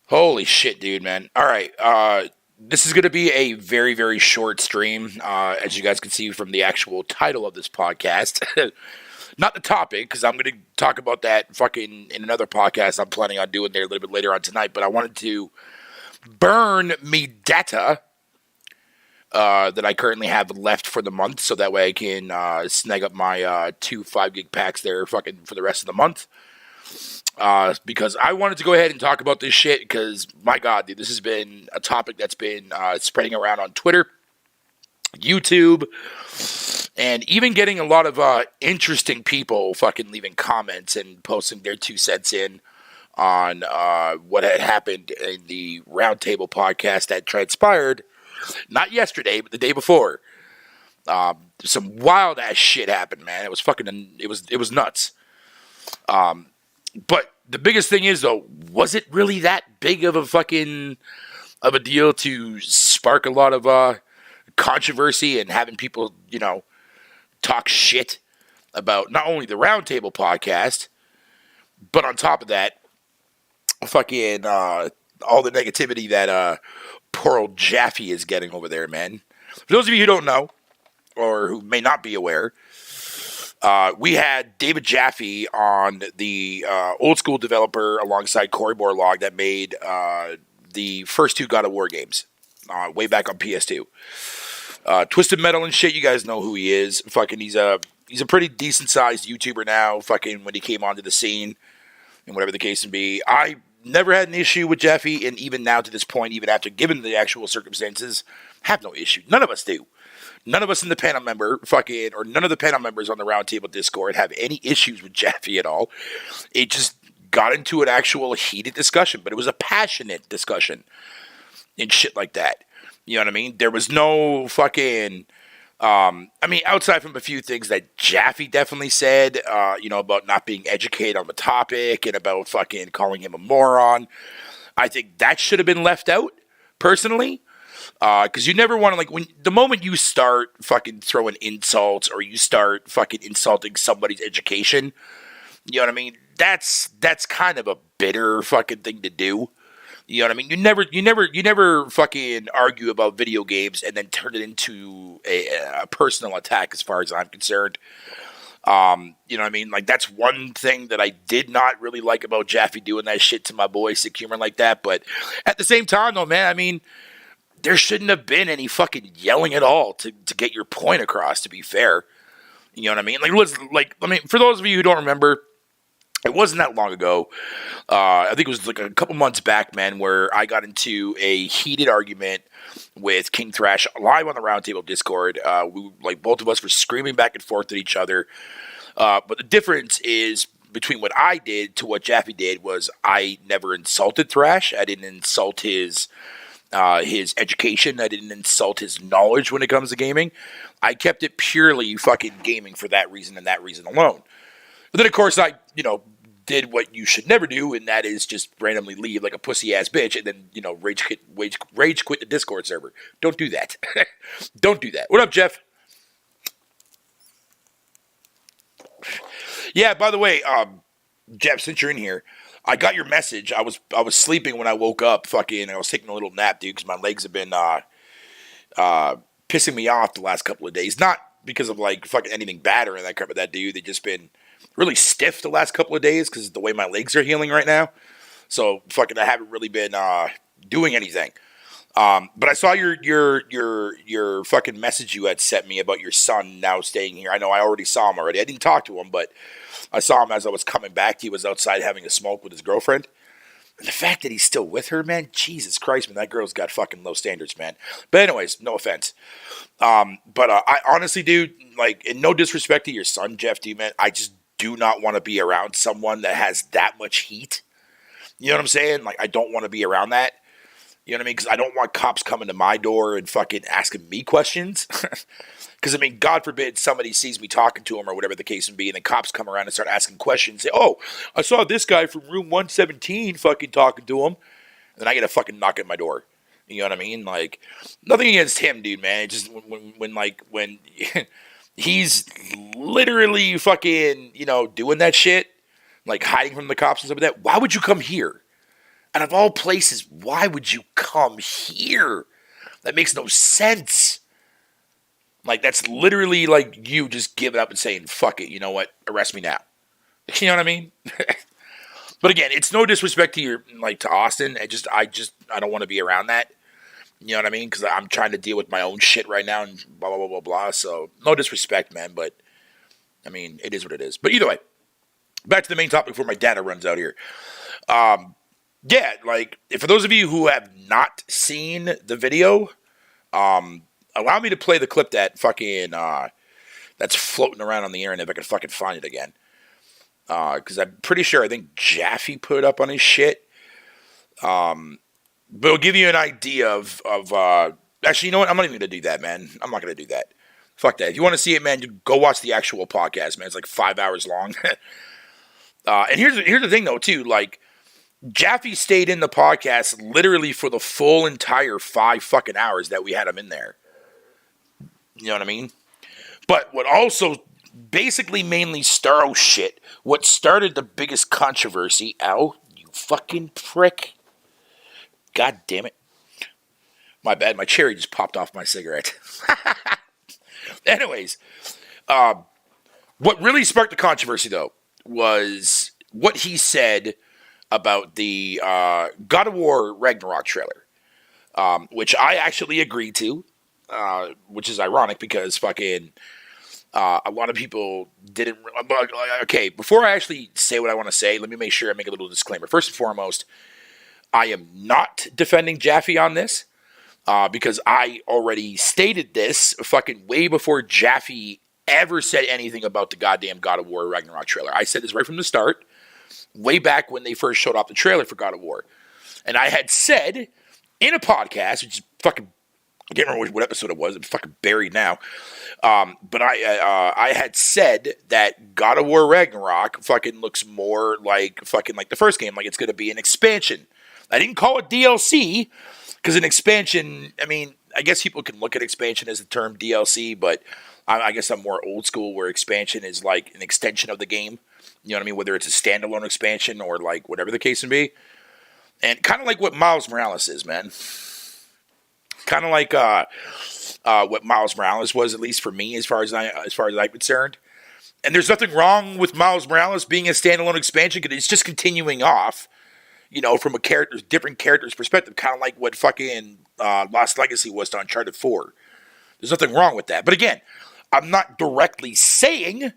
Holy shit, dude, man. All right. This is going to be a very, very short stream, as you guys can see from the actual title of this podcast. Not the topic, because I'm going to talk about that fucking in another podcast I'm planning on doing there a little bit later on tonight. But I wanted to burn me data that I currently have left for the month, so that way I can snag up my 2 5 gig packs there fucking for the rest of the month. Because I wanted to go ahead and talk about this shit because, my God, dude, this has been a topic that's been spreading around on Twitter, YouTube, and even getting a lot of interesting people fucking leaving comments and posting their 2 cents in on what had happened in the Roundtable podcast that transpired, not yesterday, but the day before. Some wild ass shit happened, man. It was fucking, it was nuts. But the biggest thing is, though, was it really that big of a deal to spark a lot of controversy and having people, talk shit about not only the Roundtable podcast, but on top of that, fucking all the negativity that poor old Jaffe is getting over there, man. For those of you who don't know, or who may not be aware, we had David Jaffe on the old school developer alongside Cory Borlaug that made the first 2 God of War games way back on PS2. Twisted Metal and shit, you guys know who he is. Fucking, he's a pretty decent sized YouTuber now. Fucking, when he came onto the scene and whatever the case may be, I never had an issue with Jaffe, and even now to this point, even after given the actual circumstances, have no issue. None of us do. None of us in the panel member or none of the panel members on the Roundtable Discord have any issues with Jaffe at all. It just got into an actual heated discussion, but it was a passionate discussion and shit like that. You know what I mean? There was no fucking, outside from a few things that Jaffe definitely said, about not being educated on the topic and about fucking calling him a moron. I think that should have been left out, personally. Because you never want to, the moment you start fucking throwing insults or you start fucking insulting somebody's education, you know what I mean? That's kind of a bitter fucking thing to do. You know what I mean? You never fucking argue about video games and then turn it into a personal attack as far as I'm concerned. You know what I mean? That's one thing that I did not really like about Jaffe doing that shit to my boy Sick Humor like that. But at the same time, though, man, there shouldn't have been any fucking yelling at all to get your point across, to be fair. You know what I mean? For those of you who don't remember, it wasn't that long ago. I think it was a couple months back, man, where I got into a heated argument with King Thrash live on the Roundtable Discord. Both of us were screaming back and forth at each other. But the difference is between what I did to what Jaffe did was I never insulted Thrash. I didn't insult his education. I didn't insult his knowledge when it comes to gaming. I kept it purely fucking gaming for that reason and that reason alone. But then, of course, I, did what you should never do, and that is just randomly leave like a pussy-ass bitch and then, rage quit the Discord server. Don't do that. Don't do that. What up, Jeff? Yeah, by the way, Jeff, since you're in here, I got your message. I was sleeping when I woke up. Fucking, I was taking a little nap, dude, because my legs have been pissing me off the last couple of days. Not because of fucking anything bad or anything like crap with that, dude. They've just been really stiff the last couple of days because of the way my legs are healing right now. So fucking, I haven't really been doing anything. But I saw your fucking message you had sent me about your son now staying here. I know I already saw him already. I didn't talk to him, but I saw him as I was coming back. He was outside having a smoke with his girlfriend. And the fact that he's still with her, man, Jesus Christ, man, that girl's got fucking low standards, man. But anyways, no offense. But I honestly, dude, in no disrespect to your son, Jeff D, man, I just do not want to be around someone that has that much heat. You know what I'm saying? I don't want to be around that. You know what I mean? Because I don't want cops coming to my door and fucking asking me questions. Because, God forbid somebody sees me talking to him or whatever the case may be, and then cops come around and start asking questions. Say, oh, I saw this guy from room 117 fucking talking to him. And then I get a fucking knock at my door. You know what I mean? Nothing against him, dude, man. It's just when he's literally fucking, doing that shit, hiding from the cops and stuff like that. Why would you come here? And of all places, why would you come here? That makes no sense. Like, that's literally like you just giving up and saying, fuck it, you know what? Arrest me now. You know what I mean? But again, it's no disrespect to to Austin. I don't want to be around that. You know what I mean? Because I'm trying to deal with my own shit right now and blah, blah, blah, blah, blah. So, no disrespect, man. But, I mean, it is what it is. But either way, back to the main topic before my data runs out here. Yeah, like, for those of you who have not seen the video, allow me to play the clip that fucking, that's floating around on the internet if I can fucking find it again. Because I'm pretty sure, I think Jaffe put it up on his shit. But it'll give you an idea of actually, you know what? I'm not even going to do that, man. I'm not going to do that. Fuck that. If you want to see it, man, you go watch the actual podcast, man. It's like 5 hours long. And here's the thing, though, too. Like, Jaffe stayed in the podcast literally for the full entire 5 fucking hours that we had him in there. You know what I mean? But what also basically mainly what started the biggest controversy, ow, you fucking prick. God damn it. My bad, my cherry just popped off my cigarette. Anyways, what really sparked the controversy, though, was what he said about the God of War Ragnarok trailer, which I actually agreed to, which is ironic because fucking a lot of people didn't. Okay, before I actually say what I want to say, let me make sure I make a little disclaimer. First and foremost, I am not defending Jaffe on this because I already stated this fucking way before Jaffe ever said anything about the goddamn God of War Ragnarok trailer. I said this right from the start, way back when they first showed off the trailer for God of War. And I had said in a podcast, which is fucking, I can't remember what episode it was, it's fucking buried now. But I had said that God of War Ragnarok fucking looks more like fucking like the first game, like it's going to be an expansion. I didn't call it DLC, because an expansion, I mean, I guess people can look at expansion as the term DLC, but I guess I'm more old school where expansion is like an extension of the game. You know what I mean? Whether it's a standalone expansion or like whatever the case may be. And kind of like what Miles Morales is, man. Kind of like what Miles Morales was, at least for me, as far as I'm concerned. And there's nothing wrong with Miles Morales being a standalone expansion, because it's just continuing off, you know, from different character's perspective, kind of like what fucking Lost Legacy was to Uncharted 4. There's nothing wrong with that. But again, I'm not directly saying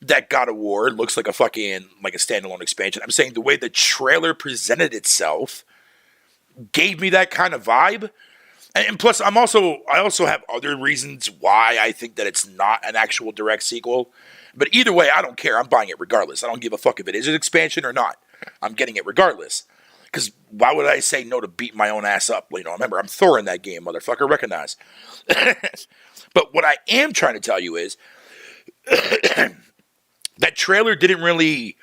that God of War looks like a fucking, like a standalone expansion. I'm saying the way the trailer presented itself gave me that kind of vibe. And plus, I also have other reasons why I think that it's not an actual direct sequel. But either way, I don't care. I'm buying it regardless. I don't give a fuck if it is an expansion or not. I'm getting it regardless. Because why would I say no to beat my own ass up? You know, remember, I'm Thor in that game, motherfucker. Recognize. But what I am trying to tell you is that trailer didn't really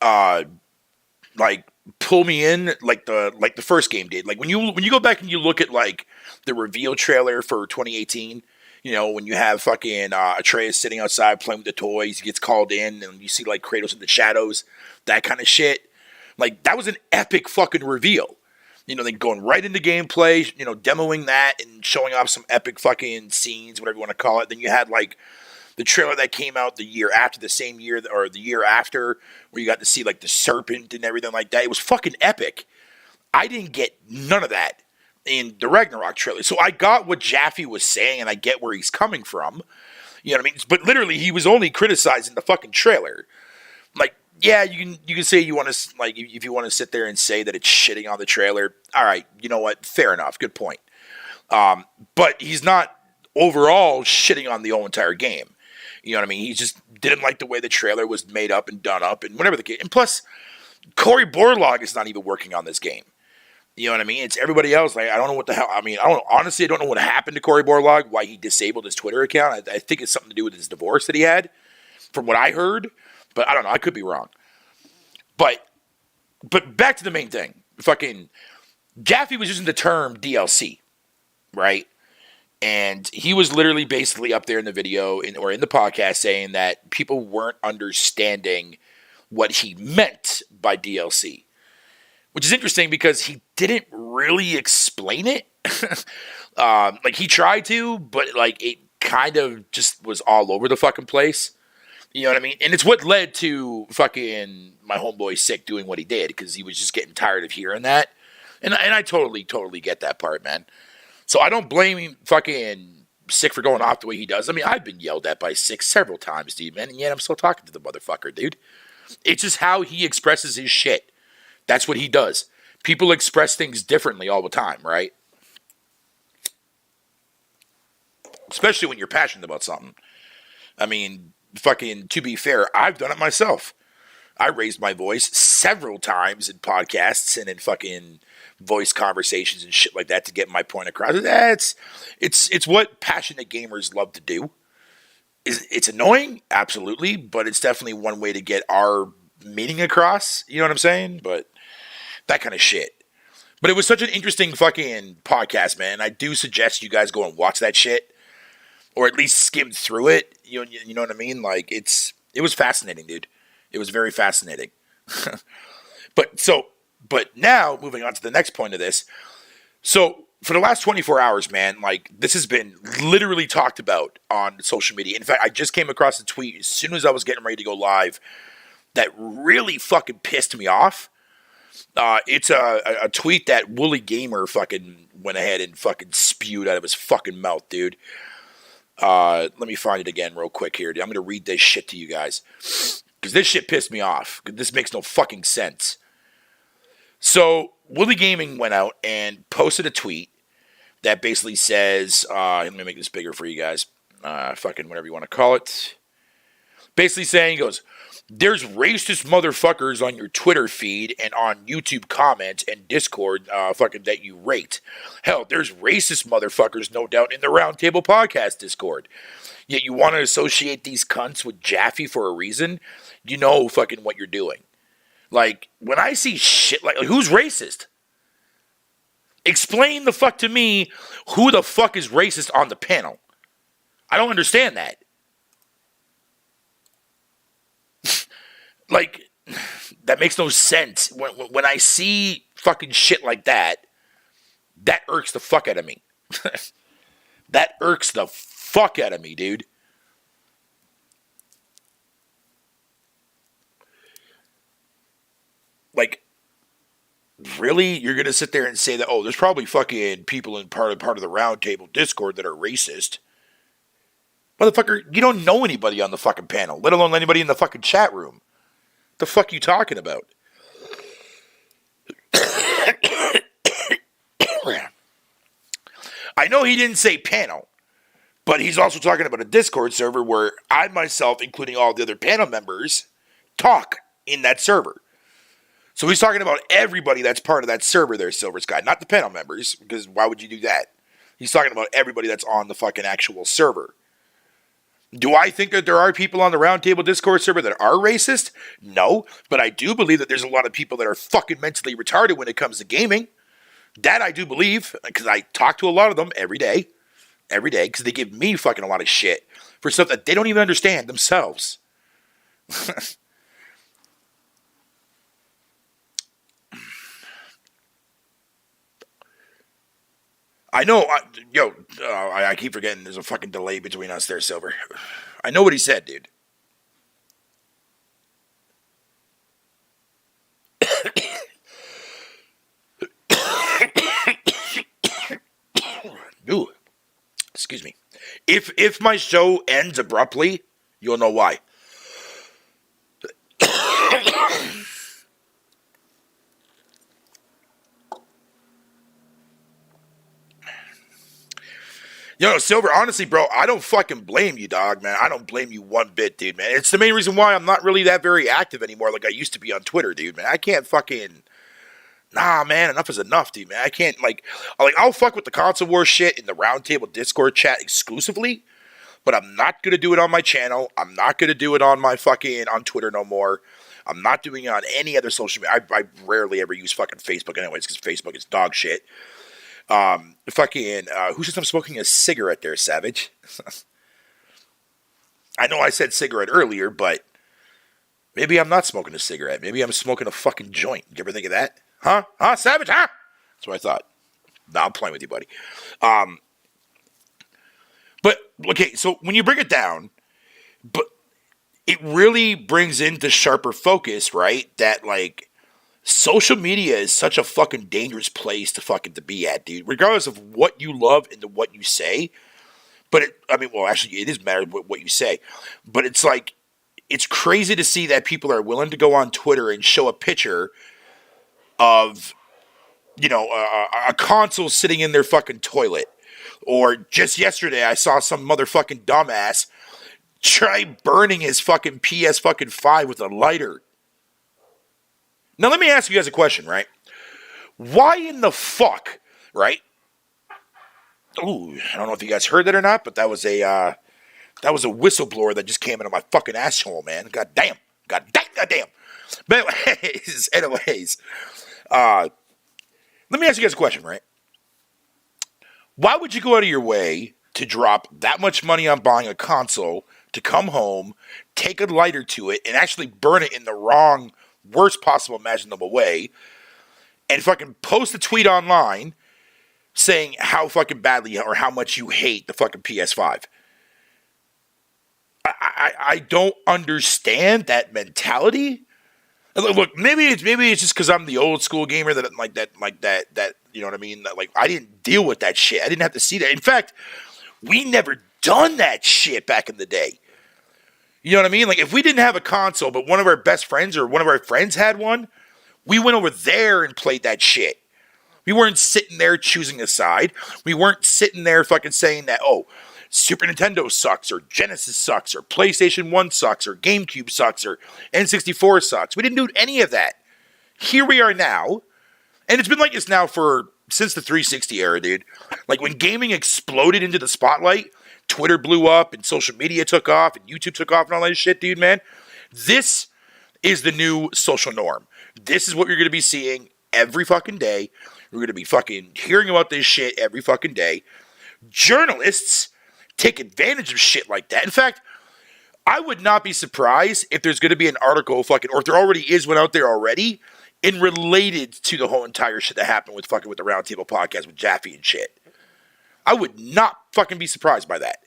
like pull me in like the first game did. Like when you go back and you look at like the reveal trailer for 2018, you know, when you have fucking Atreus sitting outside playing with the toys, he gets called in, and you see like Kratos in the shadows, that kind of shit. Like that was an epic fucking reveal. You know, then going right into gameplay, you know, demoing that and showing off some epic fucking scenes, whatever you want to call it. Then you had like the trailer that came out the year after, the same year or the year after, where you got to see like the serpent and everything like that. It was fucking epic. I didn't get none of that in the Ragnarok trailer. So I got what Jaffe was saying, and I get where he's coming from. You know what I mean? But literally, he was only criticizing the fucking trailer. Like, yeah, you can say you want to, like, if you want to sit there and say that it's shitting on the trailer, all right, you know what? Fair enough. Good point. But he's not overall shitting on the whole entire game. You know what I mean? He just didn't like the way the trailer was made up and done up and whatever the case. And plus, Cory Borlaug is not even working on this game. You know what I mean? It's everybody else. Like, I don't know what the hell. I mean, honestly, I don't know what happened to Cory Borlaug, why he disabled his Twitter account. I think it's something to do with his divorce that he had, from what I heard. But I don't know. I could be wrong. But back to the main thing. Fucking Jaffe was using the term DLC, right? And he was literally basically up there in the video or in the podcast saying that people weren't understanding what he meant by DLC. which is interesting because he didn't really explain it. Like he tried to, but like it kind of just was all over the fucking place. You know what I mean? And it's what led to fucking my homeboy Sick doing what he did because he was just getting tired of hearing that. And I totally get that part, man. So I don't blame him fucking Sick for going off the way he does. I mean, I've been yelled at by Sick several times, dude, man, and yet I'm still talking to the motherfucker, dude. It's just how he expresses his shit. That's what he does. People express things differently all the time, right? Especially when you're passionate about something. I mean, fucking, to be fair, I've done it myself. I raised my voice several times in podcasts and in fucking voice conversations and shit like that to get my point across. It's what passionate gamers love to do. It's annoying, absolutely, but it's definitely one way to get our meaning across. You know what I'm saying? But that kind of shit. But it was such an interesting fucking podcast, man. I do suggest you guys go and watch that shit, or at least skim through it. You know what I mean? Like it was fascinating, dude. It was very fascinating. But now moving on to the next point of this. So for the last 24 hours, man, like this has been literally talked about on social media. In fact, I just came across a tweet as soon as I was getting ready to go live that really fucking pissed me off. It's a tweet that Wooly Gamer fucking went ahead and fucking spewed out of his fucking mouth, dude. Let me find it again real quick here. Dude. I'm going to read this shit to you guys. Because this shit pissed me off. This makes no fucking sense. So, Wooly Gaming went out and posted a tweet that basically says, let me make this bigger for you guys. Fucking whatever you want to call it. Basically saying, he goes, there's racist motherfuckers on your Twitter feed and on YouTube comments and Discord fucking that you rate. Hell, there's racist motherfuckers, no doubt, in the Roundtable Podcast Discord. Yet you want to associate these cunts with Jaffe for a reason? You know fucking what you're doing. Like, when I see shit like who's racist? Explain the fuck to me who the fuck is racist on the panel. I don't understand that. Like, that makes no sense. When I see fucking shit like that, that irks the fuck out of me. That irks the fuck out of me, dude. Like, really? You're going to sit there and say that, oh, there's probably fucking people in part of the Roundtable Discord that are racist. Motherfucker, you don't know anybody on the fucking panel, let alone anybody in the fucking chat room. The fuck you talking about? I know he didn't say panel, but he's also talking about a Discord server where I myself, including all the other panel members, talk in that server. So he's talking about everybody that's part of that server there, Silver Sky, not the panel members, because why would you do that? He's talking about everybody that's on the fucking actual server. Do I think that there are people on the Roundtable Discord server that are racist? No, but I do believe that there's a lot of people that are fucking mentally retarded when it comes to gaming. That I do believe, because I talk to a lot of them every day, because they give me fucking a lot of shit for stuff that they don't even understand themselves. I know, I keep forgetting there's a fucking delay between us there, Silver. I know what he said, dude. Ooh, excuse me. If my show ends abruptly, you'll know why. Silver, honestly, bro, I don't fucking blame you, dog, man. I don't blame you one bit, dude, man. It's the main reason why I'm not really that very active anymore like I used to be on Twitter, dude, man. I can't fucking... Nah, man, enough is enough, dude, man. I can't, I'll fuck with the console war shit in the Roundtable Discord chat exclusively, but I'm not gonna do it on my channel. I'm not gonna do it on my fucking, on Twitter no more. I'm not doing it on any other social media. I rarely ever use fucking Facebook anyways, because Facebook is dog shit. Who says I'm smoking a cigarette there, Savage? I know I said cigarette earlier, but maybe I'm not smoking a cigarette. Maybe I'm smoking a fucking joint. You ever think of that? Huh? Savage, huh? That's what I thought. No, I'm playing with you, buddy. But, okay, so when you break it down, but it really brings into sharper focus, right? That, like, social media is such a fucking dangerous place to be at, dude. Regardless of what you love and what you say. But, actually, it is matter what you say. But it's like, it's crazy to see that people are willing to go on Twitter and show a picture of, a console sitting in their fucking toilet. Or just yesterday, I saw some motherfucking dumbass try burning his fucking PS fucking 5 with a lighter. Now, let me ask you guys a question, right? Why in the fuck, right? Ooh, I don't know if you guys heard that or not, but that was a whistleblower that just came into my fucking asshole, man. God damn. But anyways, let me ask you guys a question, right? Why would you go out of your way to drop that much money on buying a console to come home, take a lighter to it, and actually burn it in the wrong, worst possible imaginable way, and fucking post a tweet online saying how fucking badly or how much you hate the fucking PS5? I don't understand that mentality. Look, maybe it's just because I'm the old school gamer that you know what I mean? That, like, I didn't deal with that shit. I didn't have to see that. In fact, we never done that shit back in the day. You know what I mean? Like, if we didn't have a console, but one of our best friends or one of our friends had one, we went over there and played that shit. We weren't sitting there choosing a side. We weren't sitting there fucking saying that, oh, Super Nintendo sucks, or Genesis sucks, or PlayStation 1 sucks, or GameCube sucks, or N64 sucks. We didn't do any of that. Here we are now, and it's been like this now since the 360 era, dude. Like, when gaming exploded into the spotlight, Twitter blew up, and social media took off, and YouTube took off, and all that shit, dude, man. This is the new social norm. This is what you're going to be seeing every fucking day. We're going to be fucking hearing about this shit every fucking day. Journalists take advantage of shit like that. In fact, I would not be surprised if there's going to be an article or if there already is one out there already, and related to the whole entire shit that happened with the Roundtable podcast with Jaffe and shit. I would not fucking be surprised by that.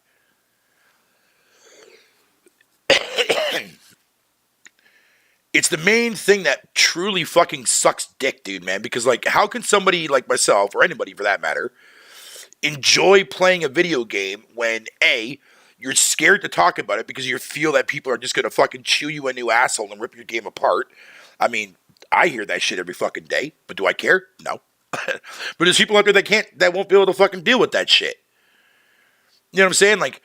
It's the main thing that truly fucking sucks dick, dude, man. Because, like, how can somebody like myself, or anybody for that matter, enjoy playing a video game when, A, you're scared to talk about it because you feel that people are just going to fucking chew you a new asshole and rip your game apart? I mean, I hear that shit every fucking day, but do I care? No. But there's people out there that won't be able to fucking deal with that shit. You know what I'm saying? Like,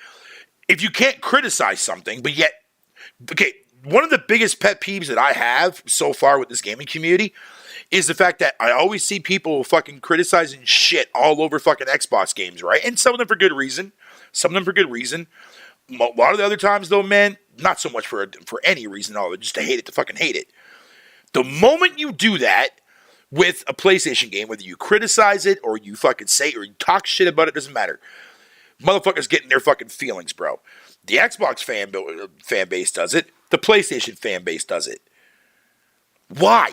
if you can't criticize something, but yet, okay, one of the biggest pet peeves that I have so far with this gaming community is the fact that I always see people fucking criticizing shit all over fucking Xbox games, right? And some of them for good reason. A lot of the other times, though, man, not so much for any reason at all, just to hate it, to fucking hate it. The moment you do that with a PlayStation game, whether you criticize it or you fucking say or you talk shit about it, doesn't matter. Motherfuckers getting their fucking feelings, bro. The Xbox fan base does it. The PlayStation fan base does it. Why?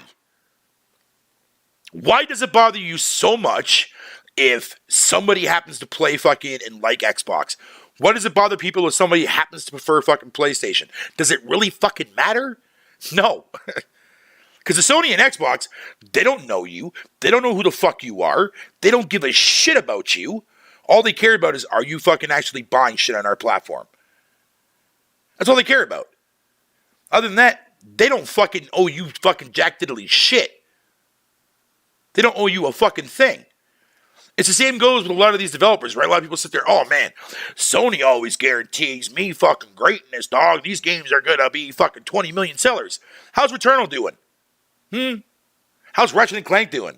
Why does it bother you so much if somebody happens to play fucking and like Xbox? Why does it bother people if somebody happens to prefer fucking PlayStation? Does it really fucking matter? No. Because the Sony and Xbox, they don't know you. They don't know who the fuck you are. They don't give a shit about you. All they care about is, are you fucking actually buying shit on our platform? That's all they care about. Other than that, they don't fucking owe you fucking jack diddly shit. They don't owe you a fucking thing. It's the same goes with a lot of these developers, right? A lot of people sit there, oh man, Sony always guarantees me fucking greatness, dog. These games are gonna be fucking 20 million sellers. How's Returnal doing? How's Ratchet & Clank doing?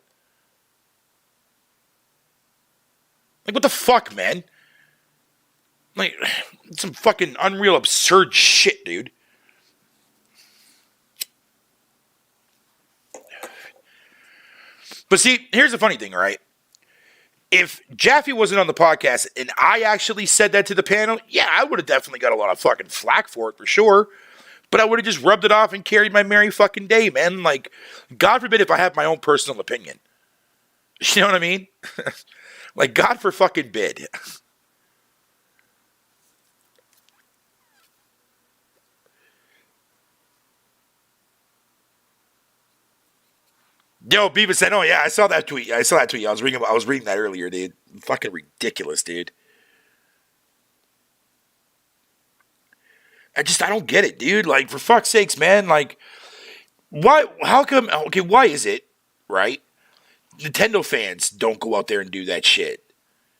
Like, what the fuck, man? Like, some fucking unreal, absurd shit, dude. But see, here's the funny thing, right? If Jaffe wasn't on the podcast and I actually said that to the panel, yeah, I would have definitely got a lot of fucking flack for it, for sure. But I would have just rubbed it off and carried my merry fucking day, man. Like, God forbid if I have my own personal opinion. You know what I mean? Like, God for fucking bid. Yo, Beavis said, "Oh yeah, I saw that tweet. I was reading that earlier, dude. Fucking ridiculous, dude. I don't get it, dude. Like, for fuck's sakes, man. Like, why? How come? Okay, why is it right? Nintendo fans don't go out there and do that shit.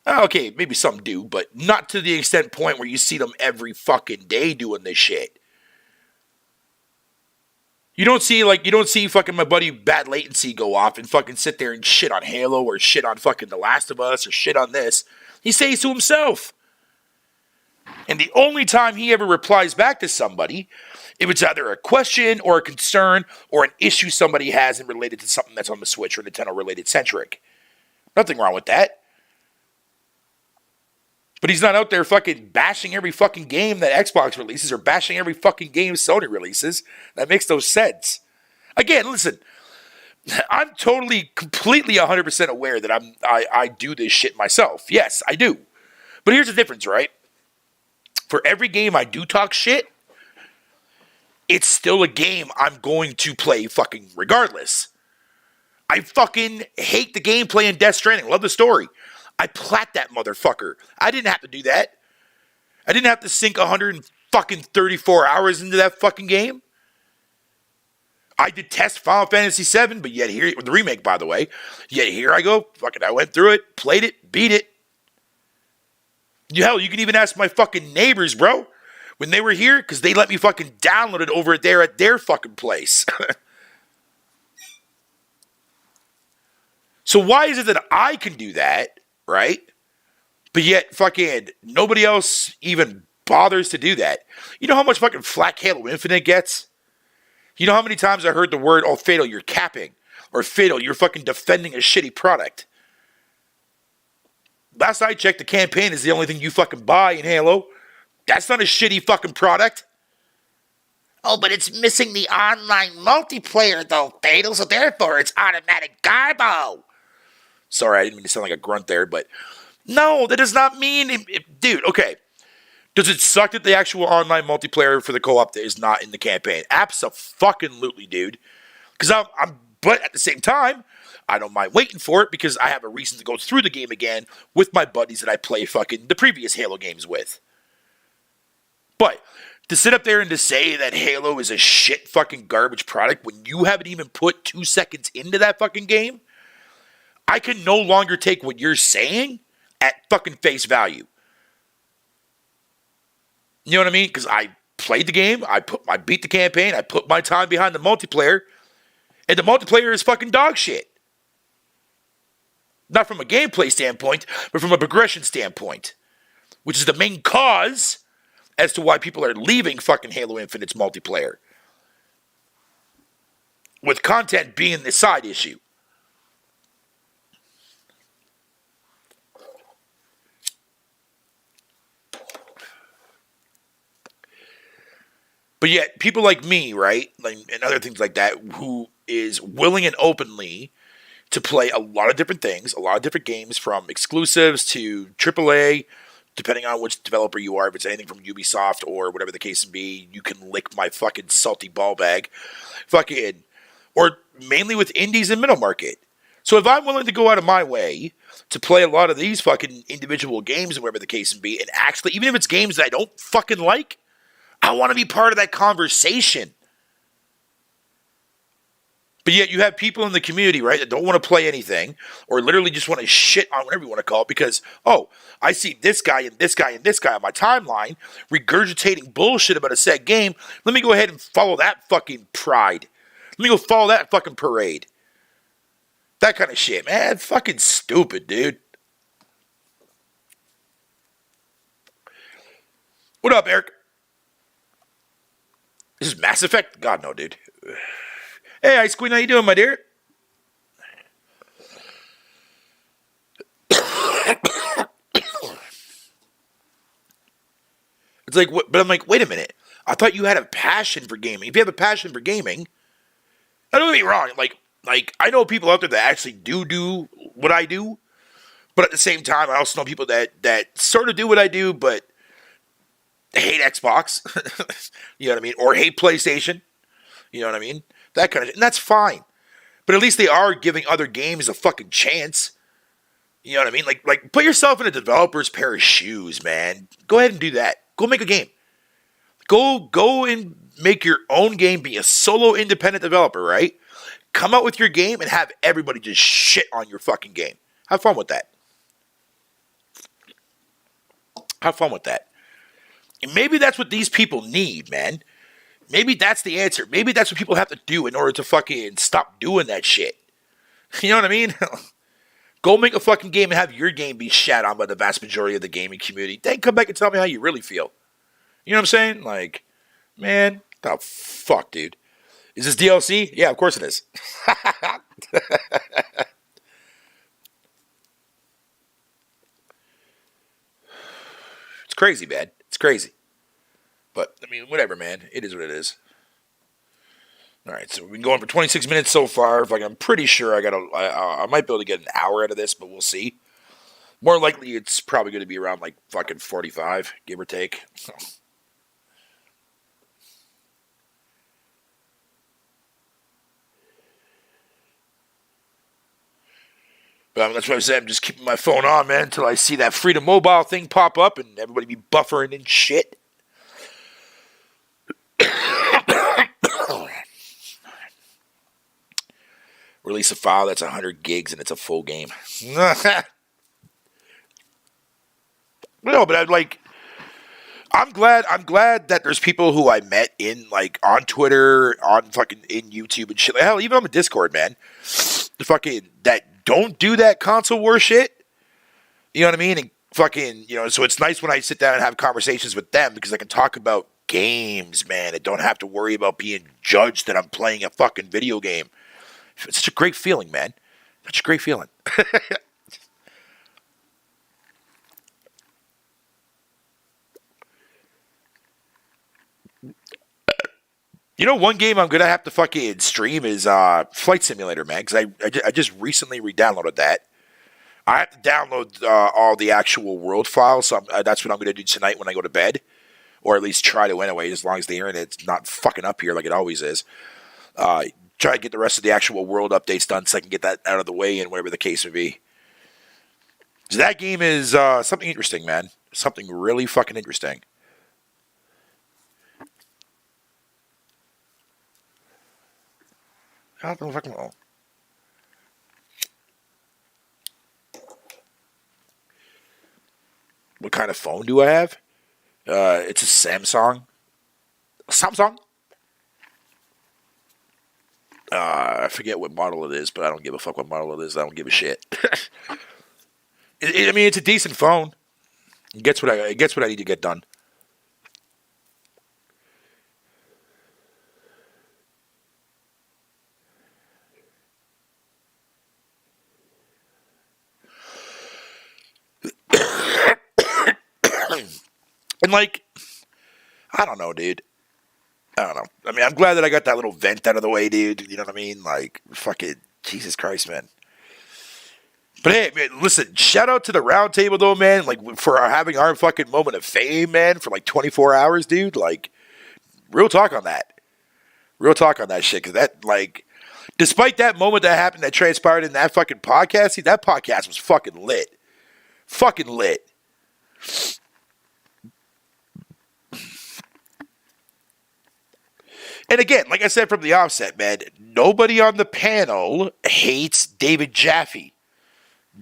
Okay, maybe some do, but not to the extent point where you see them every fucking day doing this shit. You don't see fucking my buddy Bad Latency go off and fucking sit there and shit on Halo or shit on fucking The Last of Us or shit on this. He says to himself. And the only time he ever replies back to somebody, if it's either a question or a concern or an issue somebody has and related to something that's on the Switch or Nintendo related centric. Nothing wrong with that. But he's not out there fucking bashing every fucking game that Xbox releases or bashing every fucking game Sony releases. That makes no sense. Again, listen, I'm totally, completely 100% aware that I do this shit myself. Yes, I do. But here's the difference, right? For every game I do talk shit, it's still a game I'm going to play fucking regardless. I fucking hate the gameplay in Death Stranding. Love the story. I plat that motherfucker. I didn't have to do that. I didn't have to sink 134 hours into that fucking game. I detest Final Fantasy VII, but yet here, the remake, by the way, yet here I go. Fucking, I went through it, played it, beat it. Hell, you can even ask my fucking neighbors, bro, when they were here, because they let me fucking download it over there at their fucking place. So why is it that I can do that, right? But yet fucking nobody else even bothers to do that. You know how much fucking flack Halo Infinite gets? You know how many times I heard the word, oh, Fatal, you're capping. Or Fatal, you're fucking defending a shitty product. Last I checked, the campaign is the only thing you fucking buy in Halo. That's not a shitty fucking product. Oh, but it's missing the online multiplayer though, Fatal, so therefore it's automatic garbo. Sorry, I didn't mean to sound like a grunt there, but no, that does not mean... dude, okay. Does it suck that the actual online multiplayer for the co-op is not in the campaign? Abso-fucking-lutely, dude. But at the same time, I don't mind waiting for it because I have a reason to go through the game again with my buddies that I play fucking the previous Halo games with. But to sit up there and to say that Halo is a shit fucking garbage product when you haven't even put 2 seconds into that fucking game... I can no longer take what you're saying at fucking face value. You know what I mean? Because I played the game, I beat the campaign, I put my time behind the multiplayer, and the multiplayer is fucking dog shit. Not from a gameplay standpoint, but from a progression standpoint. Which is the main cause as to why people are leaving fucking Halo Infinite's multiplayer. With content being the side issue. But yet, people like me, right, and other things like that, who is willing and openly to play a lot of different things, a lot of different games, from exclusives to AAA, depending on which developer you are. If it's anything from Ubisoft or whatever the case may be, you can lick my fucking salty ball bag. Fucking, or mainly with indies and middle market. So if I'm willing to go out of my way to play a lot of these fucking individual games, and whatever the case may be, and actually, even if it's games that I don't fucking like, I want to be part of that conversation. But yet you have people in the community, right, that don't want to play anything, or literally just want to shit on whatever you want to call it, because, oh, I see this guy and this guy and this guy on my timeline regurgitating bullshit about a said game. Let me go ahead and follow that fucking pride. Let me go follow that fucking parade. That kind of shit, man. Fucking stupid, dude. What up, Eric? This is Mass Effect? God, no, dude. Hey, Ice Queen, how you doing, my dear? It's like, but I'm like, wait a minute. I thought you had a passion for gaming. If you have a passion for gaming, don't get me wrong. Like I know people out there that actually do what I do, but at the same time, I also know people that sort of do what I do, but hate Xbox. You know what I mean? Or hate PlayStation. You know what I mean? That kind of shit. And that's fine. But at least they are giving other games a fucking chance. You know what I mean? Like put yourself in a developer's pair of shoes, man. Go ahead and do that. Go make a game. Go and make your own game. Be a solo independent developer, right? Come out with your game and have everybody just shit on your fucking game. Have fun with that. Have fun with that. And maybe that's what these people need, man. Maybe that's the answer. Maybe that's what people have to do in order to fucking stop doing that shit. You know what I mean? Go make a fucking game and have your game be shat on by the vast majority of the gaming community. Then come back and tell me how you really feel. You know what I'm saying? Like, man, the fuck, dude. Is this DLC? Yeah, of course it is. It's crazy, man. It's crazy. But, I mean, whatever, man. It is what it is. All right, so we've been going for 26 minutes so far. Like, I'm pretty sure I might be able to get an hour out of this, but we'll see. More likely, it's probably going to be around, like, fucking 45, give or take. But that's why I said I'm just keeping my phone on, man, until I see that Freedom Mobile thing pop up and everybody be buffering and shit. Release a file that's 100 gigs and it's a full game. No, but I'm glad that there's people who I met in like on Twitter, on fucking in YouTube and shit. Hell, even on the Discord, man. The fucking that don't do that console war shit. You know what I mean? And fucking, you know, so it's nice when I sit down and have conversations with them because I can talk about games, man. I don't have to worry about being judged that I'm playing a fucking video game. It's such a great feeling, man. Such a great feeling. You know, one game I'm gonna have to fucking stream is Flight Simulator, man. Because I just recently re-downloaded that. I have to download all the actual world files, so that's what I'm gonna do tonight when I go to bed, or at least try to anyway. As long as the internet's not fucking up here like it always is. Try to get the rest of the actual world updates done so I can get that out of the way and whatever the case may be. So that game is something interesting, man. Something really fucking interesting. How the fuck? What kind of phone do I have? It's a Samsung. Samsung? I forget what model it is, but I don't give a fuck what model it is. I don't give a shit. I mean, it's a decent phone. It gets what I need to get done. And like, I don't know, dude. I don't know. I mean, I'm glad that I got that little vent out of the way, dude. You know what I mean? Like, fucking Jesus Christ, man. But hey, man, listen, shout out to the round table, though, man. Like, for having our fucking moment of fame, man, for like 24 hours, dude. Like, real talk on that. Real talk on that shit. Because that, like, despite that moment that happened that transpired in that fucking podcast, see, that podcast was fucking lit. Fucking lit. And again, like I said from the offset, man, nobody on the panel hates David Jaffe.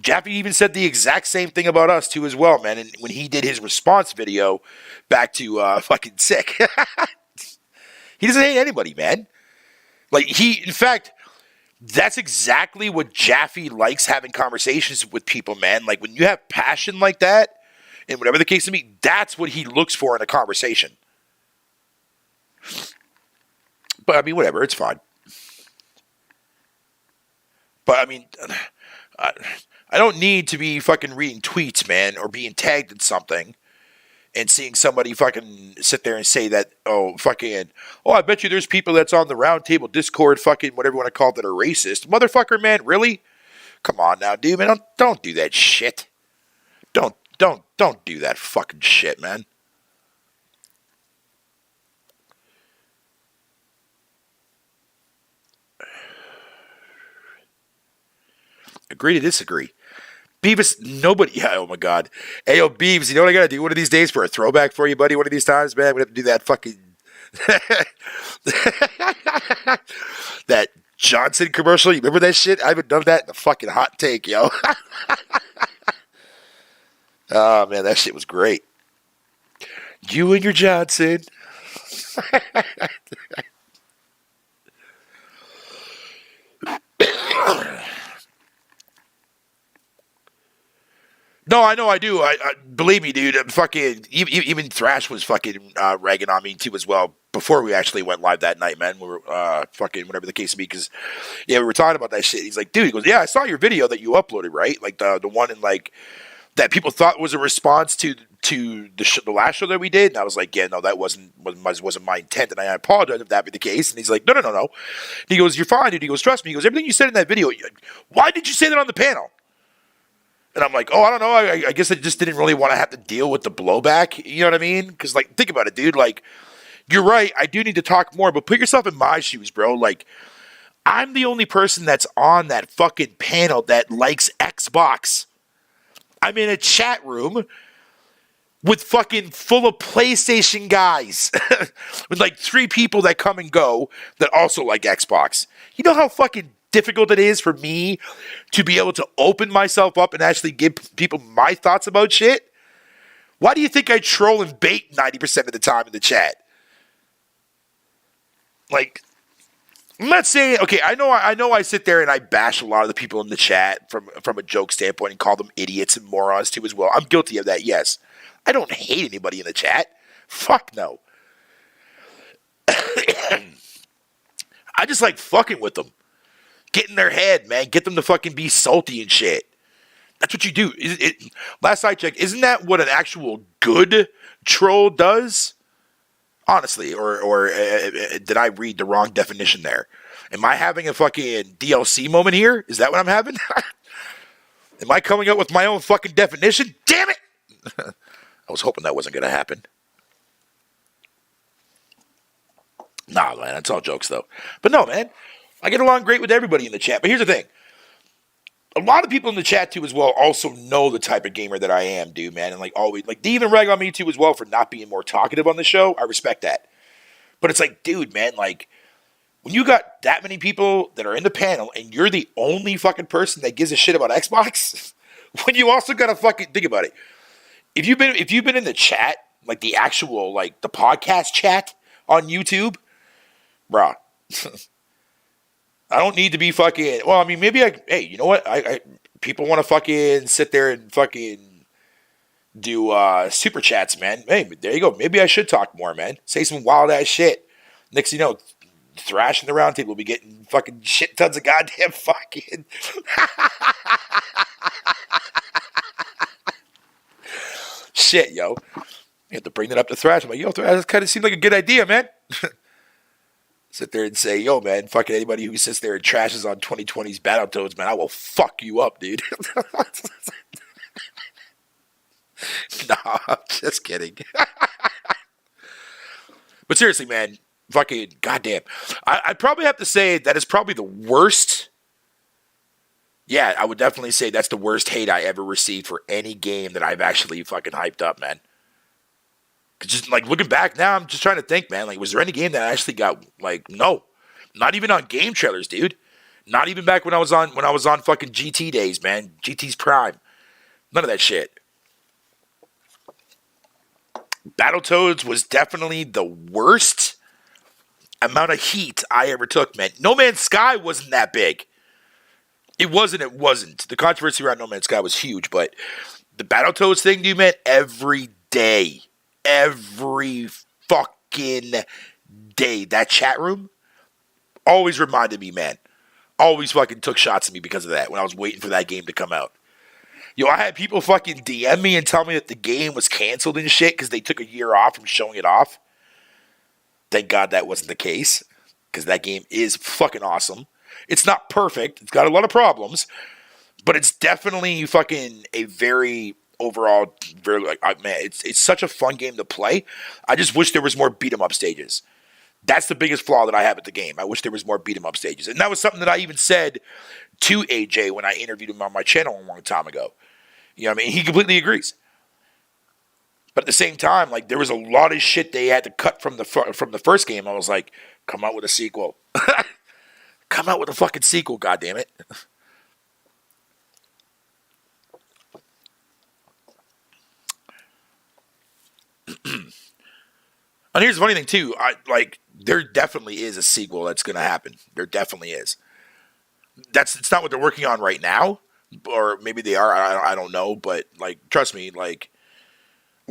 Jaffe even said the exact same thing about us, too, as well, man. And when he did his response video back to fucking Sick. He doesn't hate anybody, man. Like, in fact, that's exactly what Jaffe likes, having conversations with people, man. Like, when you have passion like that, and whatever the case may be, that's what he looks for in a conversation. But, I mean, whatever, it's fine. But, I mean, I don't need to be fucking reading tweets, man, or being tagged in something and seeing somebody fucking sit there and say that, I bet you there's people that's on the round table Discord, fucking whatever you want to call it, that are racist. Motherfucker, man, really? Come on now, dude, man, don't do that shit. Don't do that fucking shit, man. Agree to disagree. Beavis, nobody. Yeah, oh my God. Hey, yo, Beavis, you know what I gotta do one of these days for a throwback for you, buddy? One of these times, man, we have to do that fucking. That Johnson commercial. You remember that shit? I haven't done that in a fucking hot take, yo. Oh, man, that shit was great. You and your Johnson. No, I know I do. I believe me, dude. Fucking even Thrash was fucking ragging on me too as well before we actually went live that night, man. We were fucking whatever the case may be, because we were talking about that shit. He's like, dude, he goes, yeah, I saw your video that you uploaded, right? Like the one in like that people thought was a response to the last show that we did, and I was like, yeah, no, that wasn't my intent, and I apologize if that be the case. And he's like, no. He goes, you're fine, dude. He goes, trust me. He goes, everything you said in that video. Why did you say that on the panel? And I'm like, oh, I don't know. I guess I just didn't really want to have to deal with the blowback. You know what I mean? Because, like, think about it, dude. Like, you're right. I do need to talk more. But put yourself in my shoes, bro. Like, I'm the only person that's on that fucking panel that likes Xbox. I'm in a chat room with fucking full of PlayStation guys. With, like, 3 people that come and go that also like Xbox. You know how fucking difficult it is for me to be able to open myself up and actually give people my thoughts about shit? Why do you think I troll and bait 90% of the time in the chat? Like, I'm not saying, okay, I know I sit there and I bash a lot of the people in the chat from a joke standpoint and call them idiots and morons too as well. I'm guilty of that, yes. I don't hate anybody in the chat. Fuck no. I just like fucking with them. Get in their head, man. Get them to fucking be salty and shit. That's what you do. Last I checked, isn't that what an actual good troll does? Honestly, or did I read the wrong definition there? Am I having a fucking DLC moment here? Is that what I'm having? Am I coming up with my own fucking definition? Damn it! I was hoping that wasn't going to happen. Nah, man, that's all jokes, though. But no, man. I get along great with everybody in the chat. But here's the thing. A lot of people in the chat, too, as well, also know the type of gamer that I am, dude, man. And, like, always, like, they even rag on me, too, as well, for not being more talkative on the show. I respect that. But it's like, dude, man, like, when you got that many people that are in the panel and you're the only fucking person that gives a shit about Xbox, when you also got to fucking think about it. If you've been in the chat, like, the actual, like, the podcast chat on YouTube, bruh, I don't need to be fucking. Well, I mean, maybe hey, you know what? I people want to fucking sit there and fucking do super chats, man. Hey, there you go. Maybe I should talk more, man. Say some wild ass shit. Next thing you know, Thrash in the round table will be getting fucking shit tons of goddamn fucking. Shit, yo. You have to bring that up to Thrash. I'm like, yo, Thrash, that kind of seemed like a good idea, man. Sit there and say, yo, man, fucking anybody who sits there and trashes on 2020's Battletoads, man, I will fuck you up, dude. Nah, I'm just kidding. But seriously, man, fucking goddamn. I'd probably have to say that is probably the worst. Yeah, I would definitely say that's the worst hate I ever received for any game that I've actually fucking hyped up, man. Just like looking back now, I'm just trying to think, man. Like, was there any game that I actually got like no, not even on game trailers, dude. Not even back when I was on fucking GT days, man. GT's Prime, none of that shit. Battletoads was definitely the worst amount of heat I ever took, man. No Man's Sky wasn't that big. It wasn't. The controversy around No Man's Sky was huge, but the Battletoads thing, dude, man, every day. Every fucking day. That chat room always reminded me, man. Always fucking took shots at me because of that when I was waiting for that game to come out. Yo, I had people fucking DM me and tell me that the game was canceled and shit because they took a year off from showing it off. Thank God that wasn't the case, because that game is fucking awesome. It's not perfect. It's got a lot of problems, but it's definitely fucking a very overall, very like, man, it's such a fun game to play. I just wish there was more beat 'em up stages. That's the biggest flaw that I have at the game. I wish there was more beat 'em up stages, and that was something that I even said to AJ when I interviewed him on my channel a long time ago. You know what I mean? He completely agrees. But at the same time, like, there was a lot of shit they had to cut from the first game. I was like, come out with a sequel. Come out with a fucking sequel, goddammit. And here's the funny thing too. There definitely is a sequel that's going to happen. There definitely is. It's not what they're working on right now, or maybe they are. I don't know, but like, trust me, like.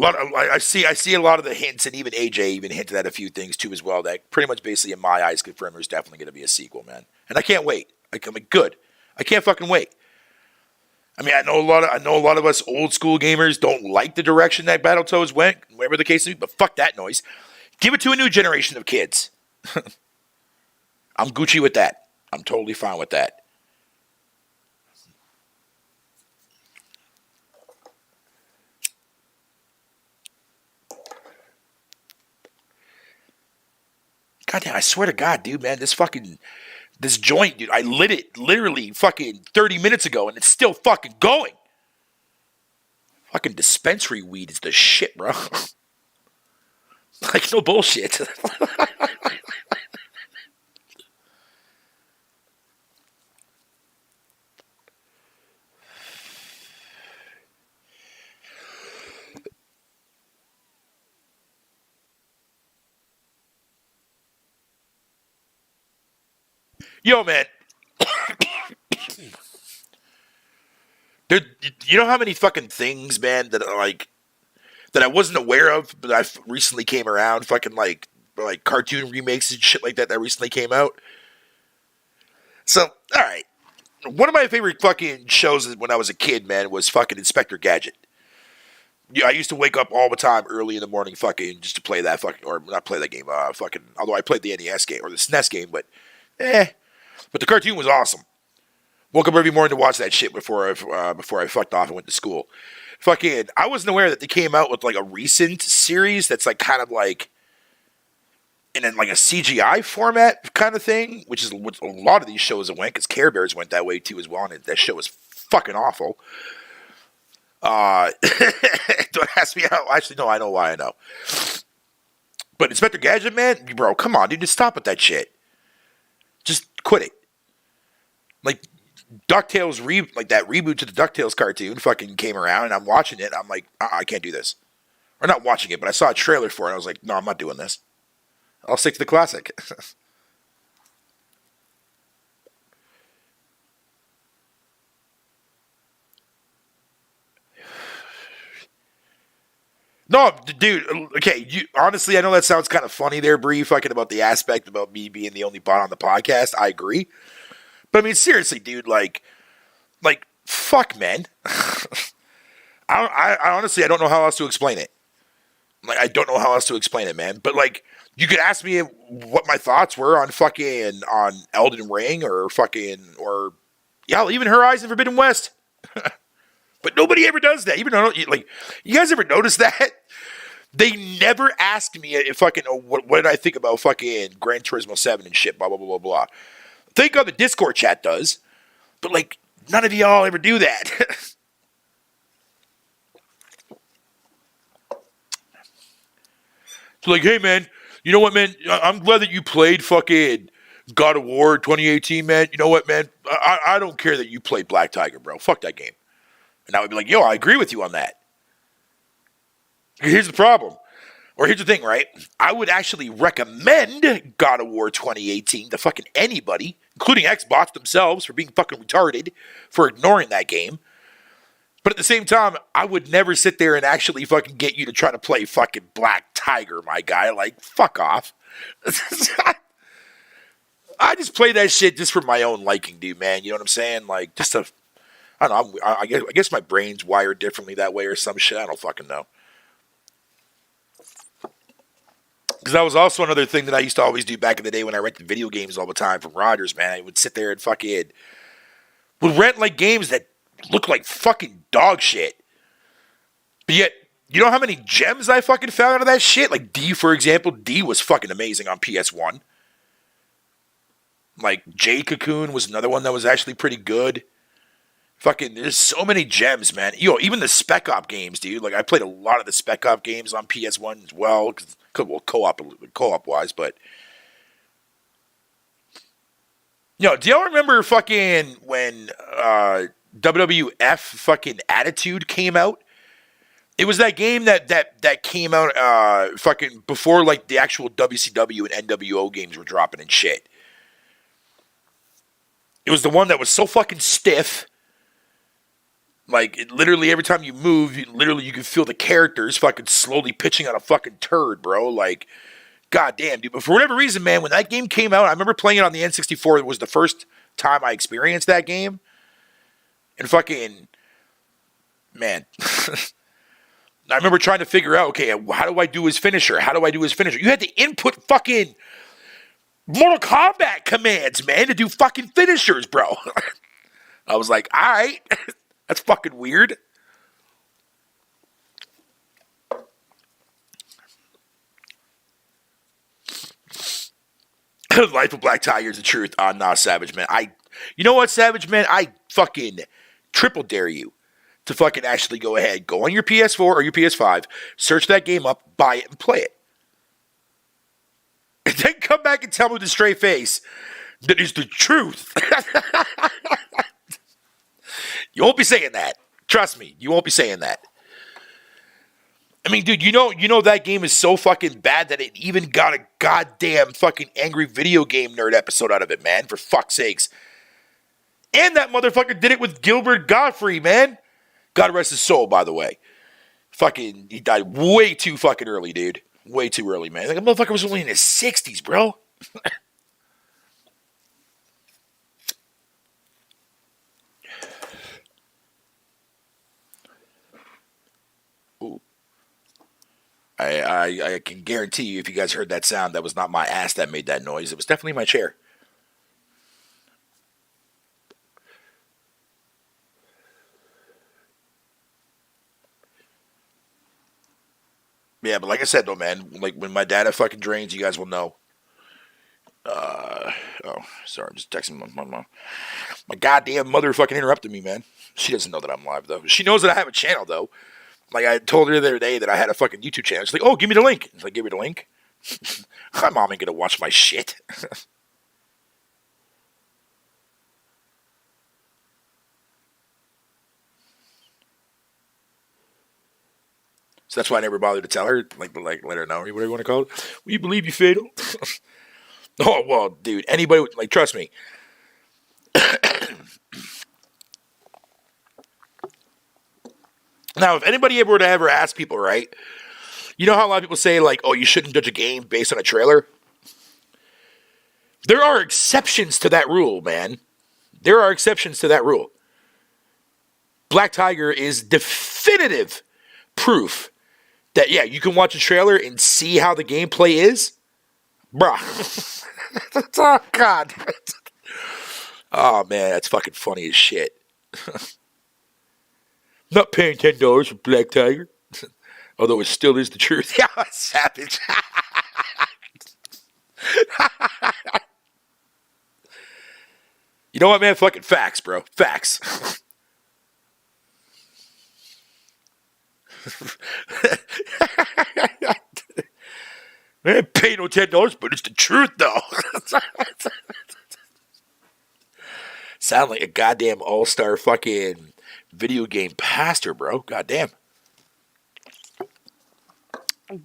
I see a lot of the hints, and even AJ even hinted at a few things too as well. That pretty much, basically, in my eyes, confirm there's definitely going to be a sequel, man. And I can't wait. I'm like, good. I can't fucking wait. I mean, I know a lot of us old school gamers don't like the direction that Battletoads went, whatever the case may be. But fuck that noise. Give it to a new generation of kids. I'm Gucci with that. I'm totally fine with that. Goddamn, I swear to God, dude, man, this joint, dude, I lit it literally fucking 30 minutes ago and it's still fucking going. Fucking dispensary weed is the shit, bro. Like, no bullshit. Yo, man. You know how many fucking things, man, that are like, that I wasn't aware of, but I recently came around, fucking like cartoon remakes and shit like that recently came out. So, all right. One of my favorite fucking shows when I was a kid, man, was fucking Inspector Gadget. Yeah, I used to wake up all the time early in the morning fucking just to play that fucking, or not play that game, fucking, although I played the NES game, or the SNES game, but the cartoon was awesome. Woke up every morning to watch that shit before I fucked off and went to school. Fucking, I wasn't aware that they came out with like a recent series that's like kind of like in like a CGI format kind of thing, which is what a lot of these shows have went, because Care Bears went that way too as well, and that show was fucking awful. Don't ask me how. Actually, no, I know why I know. But Inspector Gadget, man, bro, come on, dude, just stop with that shit. Just quit it. Like, DuckTales, like that reboot to the DuckTales cartoon fucking came around, and I'm watching it, and I'm like, I can't do this. Or not watching it, but I saw a trailer for it, and I was like, no, I'm not doing this. I'll stick to the classic. No, dude, okay, honestly, I know that sounds kind of funny there, Bree, fucking about the aspect about me being the only bot on the podcast. I agree. But I mean, seriously, dude, like, fuck, man. I honestly, I don't know how else to explain it. Like, I don't know how else to explain it, man. But, like, you could ask me what my thoughts were on Elden Ring or even Horizon Forbidden West. But nobody ever does that. Even though, like, you guys ever notice that? They never ask me if fucking, what did I think about fucking Gran Turismo 7 and shit, blah, blah, blah, blah, blah. Thank God the Discord chat does. But, like, none of y'all ever do that. So, like, hey, man, you know what, man? I'm glad that you played fucking God of War 2018, man. You know what, man? I don't care that you played Black Tiger, bro. Fuck that game. And I would be like, yo, I agree with you on that. Here's the problem. Or here's the thing, right? I would actually recommend God of War 2018 to fucking anybody, including Xbox themselves, for being fucking retarded, for ignoring that game. But at the same time, I would never sit there and actually fucking get you to try to play fucking Black Tiger, my guy. Like, fuck off. I just play that shit just for my own liking, dude, man. You know what I'm saying? Like, I don't know. I guess my brain's wired differently that way or some shit. I don't fucking know. Because that was also another thing that I used to always do back in the day when I rented video games all the time from Rogers, man. I would sit there and fucking would rent like games that look like fucking dog shit. But yet, you know how many gems I fucking found out of that shit? Like D, for example. D was fucking amazing on PS1. Like Jade Cocoon was another one that was actually pretty good. Fucking, there's so many gems, man. Even the Spec Op games, dude. Like, I played a lot of the Spec Op games on PS1 as well. Co-op wise, but... do y'all remember fucking when WWF fucking Attitude came out? It was that game that came out fucking before, like, the actual WCW and NWO games were dropping and shit. It was the one that was so fucking stiff. Like, literally every time you move, you could feel the characters fucking slowly pitching on a fucking turd, bro. Like, goddamn, dude. But for whatever reason, man, when that game came out, I remember playing it on the N64. It was the first time I experienced that game. And fucking, man. I remember trying to figure out, okay, how do I do his finisher? You had to input fucking Mortal Kombat commands, man, to do fucking finishers, bro. I was like, all right. That's fucking weird. Life of Black Tiger is the truth. Nah, Savage, man. You know what, Savage, man? I fucking triple dare you to fucking actually go ahead. Go on your PS4 or your PS5, search that game up, buy it, and play it. And then come back and tell me with a straight face that is the truth. You won't be saying that. Trust me, you won't be saying that. I mean, dude, you know that game is so fucking bad that it even got a goddamn fucking Angry Video Game Nerd episode out of it, man, for fuck's sakes. And that motherfucker did it with Gilbert Gottfried, man. God rest his soul, by the way. Fucking, he died way too fucking early, dude. Way too early, man. Like, a motherfucker was only in his 60s, bro. I can guarantee you, if you guys heard that sound, that was not my ass that made that noise. It was definitely my chair. Yeah, but like I said, though, man, like when my data fucking drains, you guys will know. Sorry, I'm just texting my mom. My goddamn mother fucking interrupted me, man. She doesn't know that I'm live, though. She knows that I have a channel, though. Like, I told her the other day that I had a fucking YouTube channel. She's like, oh, give me the link. So I give her the link. My mom ain't gonna watch my shit. So that's why I never bothered to tell her, like let her know, or whatever you want to call it. Will you believe you fatal? Oh, well, dude, anybody, like, trust me. Now, if anybody were to ever ask people, right, you know how a lot of people say, like, oh, you shouldn't judge a game based on a trailer? There are exceptions to that rule, man. There are exceptions to that rule. Black Tiger is definitive proof that, yeah, you can watch a trailer and see how the gameplay is. Bruh. Oh, God. Oh, man, that's fucking funny as shit. Not paying $10 for Black Tiger. Although it still is the truth. Yeah, savage. You know what, man? Fucking facts, bro. Facts. Man, pay no $10, but it's the truth, though. Sound like a goddamn all-star fucking video game pastor, bro. Goddamn.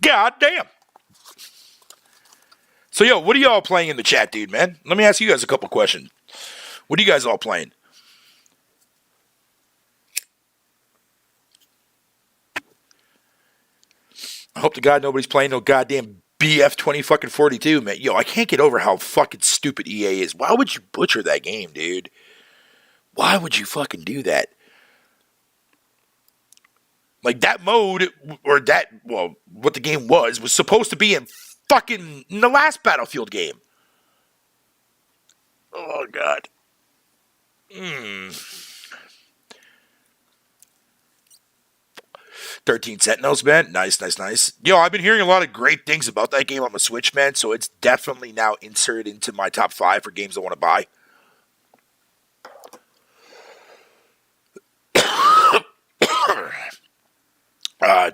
Goddamn. So, yo, what are y'all playing in the chat, dude, man? Let me ask you guys a couple questions. What are you guys all playing? I hope to God nobody's playing no goddamn BF 20 fucking 42, man. Yo, I can't get over how fucking stupid EA is. Why would you butcher that game, dude? Why would you fucking do that? Like that mode, or that, well, what the game was supposed to be in the last Battlefield game. Oh, God. 13 Sentinels, man. Nice, nice, nice. Yo, I've been hearing a lot of great things about that game on the Switch, man, so it's definitely now inserted into my top 5 for games I want to buy.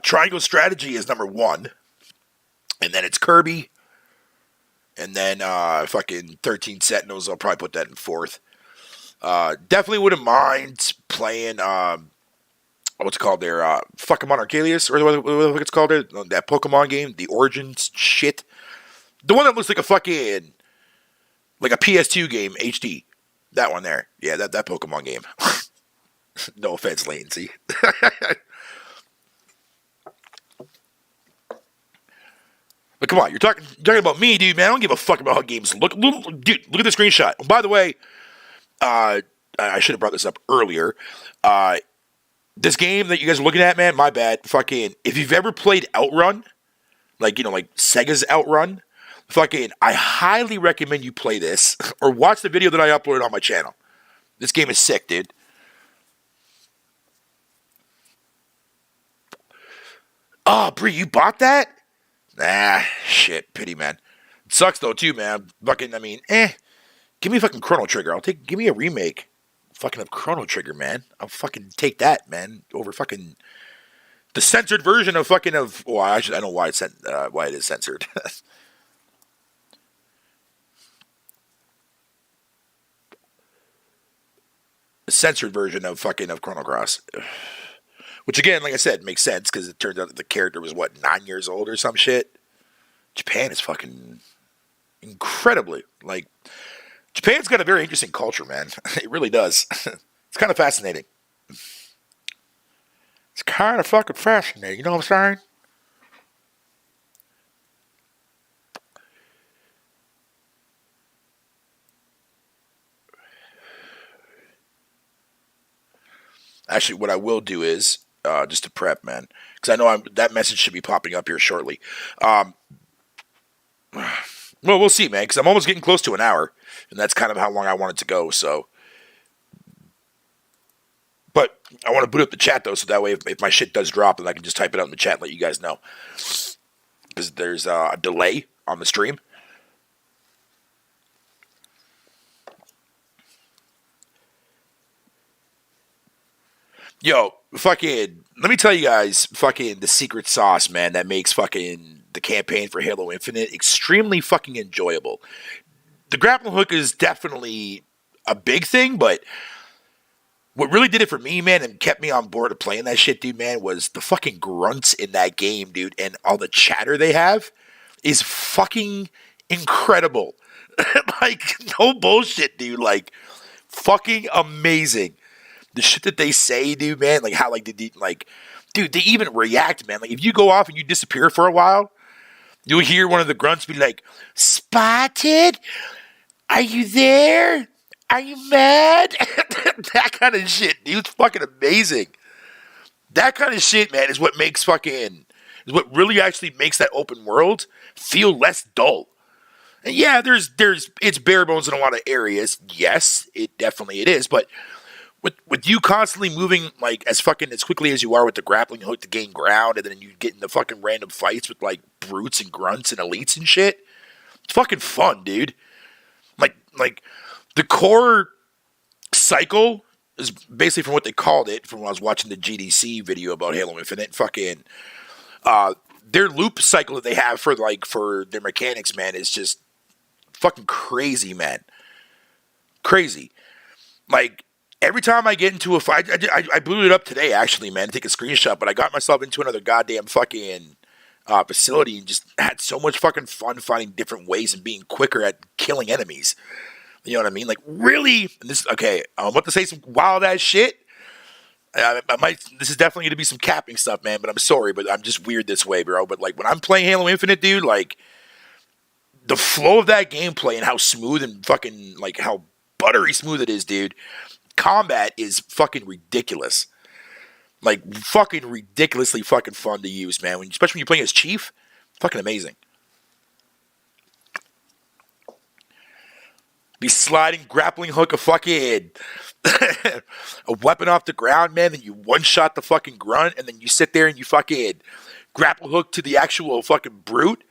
Triangle Strategy is number 1. And then it's Kirby. And then fucking 13 Sentinels, I'll probably put that in 4th. Definitely wouldn't mind playing, what's it called there? Fucking Monarchalius, or what it's called there? That Pokemon game, the Origins shit. The one that looks like a fucking, like a PS2 game, HD. That one there. Yeah, that Pokemon game. No offense, latency. But come on, you're talking about me, dude, man. I don't give a fuck about how games look. Dude, look at the screenshot. By the way, I should have brought this up earlier. This game that you guys are looking at, man, my bad. Fucking, if you've ever played Outrun, like Sega's Outrun, fucking, I highly recommend you play this or watch the video that I uploaded on my channel. This game is sick, dude. Oh, Bree, you bought that? Nah, shit, pity, man. It sucks though, too, man. Fucking, I mean, give me fucking Chrono Trigger. Give me a remake. Fucking of Chrono Trigger, man. I'll fucking take that, man, over fucking the censored version of fucking of. Well, I know why why it is censored. The censored version of fucking of Chrono Cross. Which, again, like I said, makes sense because it turns out that the character was, 9 years old or some shit? Japan is fucking incredibly, Japan's got a very interesting culture, man. It really does. It's kind of fascinating. It's kind of fucking fascinating, you know what I'm saying? Actually, what I will do is, just to prep, man, because I know that message should be popping up here shortly. Well, we'll see, man, because I'm almost getting close to an hour, and that's kind of how long I want it to go, so. But I want to boot up the chat, though, so that way if my shit does drop, then I can just type it out in the chat and let you guys know. Because there's a delay on the stream. Yo, fucking, let me tell you guys, fucking, the secret sauce, man, that makes fucking the campaign for Halo Infinite extremely fucking enjoyable. The grappling hook is definitely a big thing, but what really did it for me, man, and kept me on board of playing that shit, dude, man, was the fucking grunts in that game, dude, and all the chatter they have is fucking incredible. No bullshit, dude, fucking amazing. The shit that they say, dude, man, how, dude, they even react, man. If you go off and you disappear for a while, you'll hear one of the grunts be like, "Spotted? Are you there? Are you mad?" That kind of shit, dude. It's fucking amazing. That kind of shit, man, is what what really actually makes that open world feel less dull. And yeah, it's bare bones in a lot of areas. Yes, it is, but with you constantly moving as quickly as you are with the grappling hook to gain ground, and then you get in the fucking random fights with brutes and grunts and elites and shit, it's fucking fun, dude. The core cycle is basically from what they called it from when I was watching the GDC video about Halo Infinite. Fucking their loop cycle that they have for their mechanics, man, is just fucking crazy, man. Crazy. Every time I get into a fight, I blew it up today, actually, man, to take a screenshot, but I got myself into another goddamn fucking facility and just had so much fucking fun finding different ways and being quicker at killing enemies. You know what I mean? Really? Okay, I'm about to say some wild ass shit. This is definitely going to be some capping stuff, man, but I'm sorry, but I'm just weird this way, bro. But when I'm playing Halo Infinite, dude, the flow of that gameplay and how smooth and fucking, how buttery smooth it is, dude. Combat is fucking ridiculous. Like, fucking ridiculously fucking fun to use, man. Especially when you're playing as Chief. Fucking amazing. Be sliding, grappling hook a fucking a weapon off the ground, man. Then you one-shot the fucking grunt, and then you sit there and you fucking grapple hook to the actual fucking brute.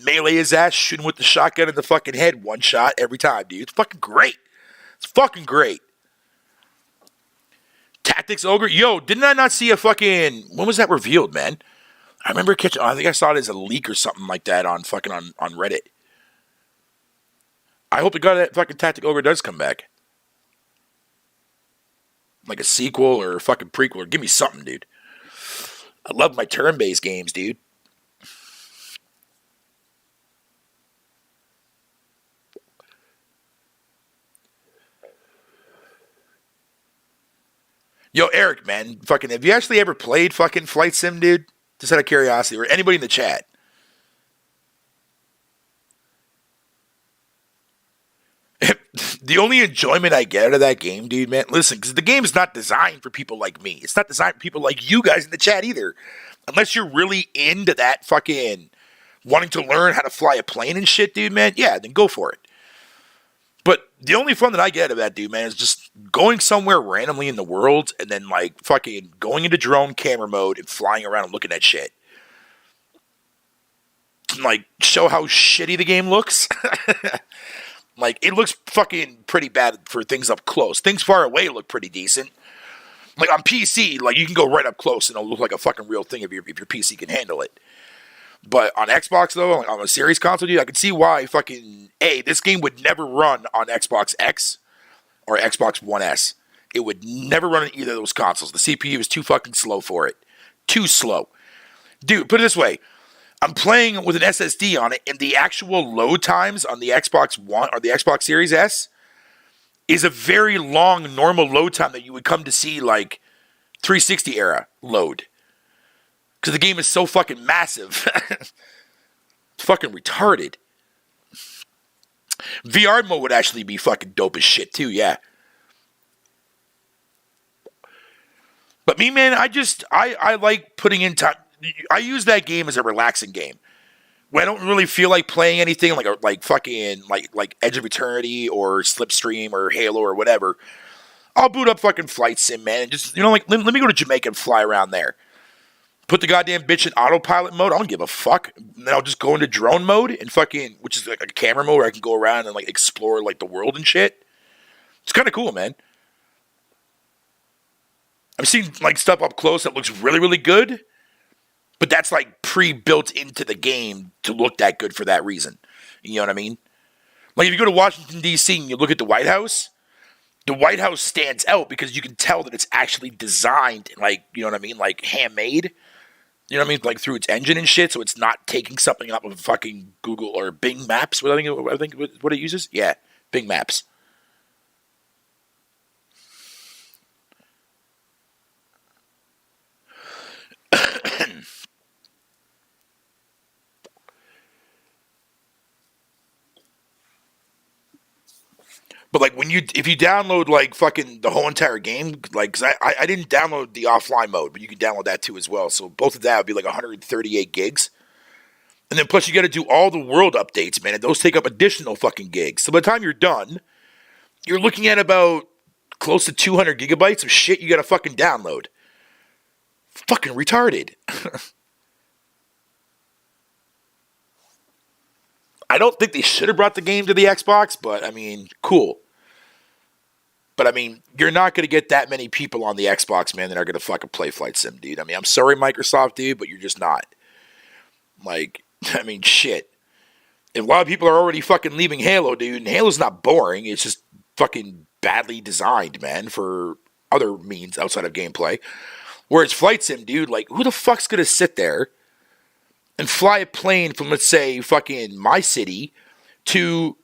Melee his ass, shoot him with the shotgun in the fucking head. One shot every time, dude. It's fucking great. It's fucking great. Tactics Ogre. Yo, didn't I not see a fucking... When was that revealed, man? I remember catching... I think I saw it as a leak or something like that on fucking on Reddit. I hope to God that fucking Tactic Ogre does come back. Like a sequel or a fucking prequel. Or give me something, dude. I love my turn-based games, dude. Yo, Eric, man, fucking, have you actually ever played fucking Flight Sim, dude? Just out of curiosity, or anybody in the chat. The only enjoyment I get out of that game, dude, man, listen, because the game is not designed for people like me. It's not designed for people like you guys in the chat either. Unless you're really into that fucking wanting to learn how to fly a plane and shit, dude, man, yeah, then go for it. But the only fun that I get out of that, dude, man, is just going somewhere randomly in the world and then, like, fucking going into drone camera mode and flying around and looking at shit. Like, show how shitty the game looks. Like, it looks fucking pretty bad for things up close. Things far away look pretty decent. Like, on PC, like, you can go right up close and it'll look like a fucking real thing if your PC can handle it. But on Xbox, though, like on a series console, dude, I can see why fucking... this game would never run on Xbox X or Xbox One S. It would never run on either of those consoles. The CPU is too fucking slow for it. Too slow. Dude, put it this way. I'm playing with an SSD on it, and the actual load times on the Xbox One or the Xbox Series S is a very long normal load time that you would come to see, like, 360 era load. Because the game is so fucking massive. It's fucking retarded. VR mode would actually be fucking dope as shit too, yeah. But me, man, I like putting in time. I use that game as a relaxing game. When I don't really feel like playing anything like fucking like Edge of Eternity or Slipstream or Halo or whatever, I'll boot up fucking Flight Sim, man, and just, like, let me go to Jamaica and fly around there. Put the goddamn bitch in autopilot mode. I don't give a fuck. And then I'll just go into drone mode and fucking, which is like a camera mode where I can go around and, like, explore, like, the world and shit. It's kind of cool, man. I've seen, like, stuff up close that looks really, really good, but that's, like, pre-built into the game to look that good for that reason. You know what I mean? Like, if you go to Washington, D.C. and you look at the White House stands out because you can tell that it's actually designed, like, you know what I mean? Like, handmade. You know what I mean? Like, through its engine and shit, so it's not taking something up of fucking Google or Bing Maps. I think what it uses? Yeah, Bing Maps. But, like, if you download, like, fucking the whole entire game, like, because I didn't download the offline mode, but you can download that too as well. So both of that would be like 138 gigs. And then plus you got to do all the world updates, man, and those take up additional fucking gigs. So by the time you're done, you're looking at about close to 200 gigabytes of shit you got to fucking download. Fucking retarded. I don't think they should have brought the game to the Xbox, but, I mean, cool. But, I mean, you're not going to get that many people on the Xbox, man, that are going to fucking play Flight Sim, dude. I mean, I'm sorry, Microsoft, dude, but you're just not. Like, I mean, shit. If a lot of people are already fucking leaving Halo, dude, and Halo's not boring, it's just fucking badly designed, man, for other means outside of gameplay. Whereas Flight Sim, dude, like, who the fuck's going to sit there and fly a plane from, let's say, fucking my city to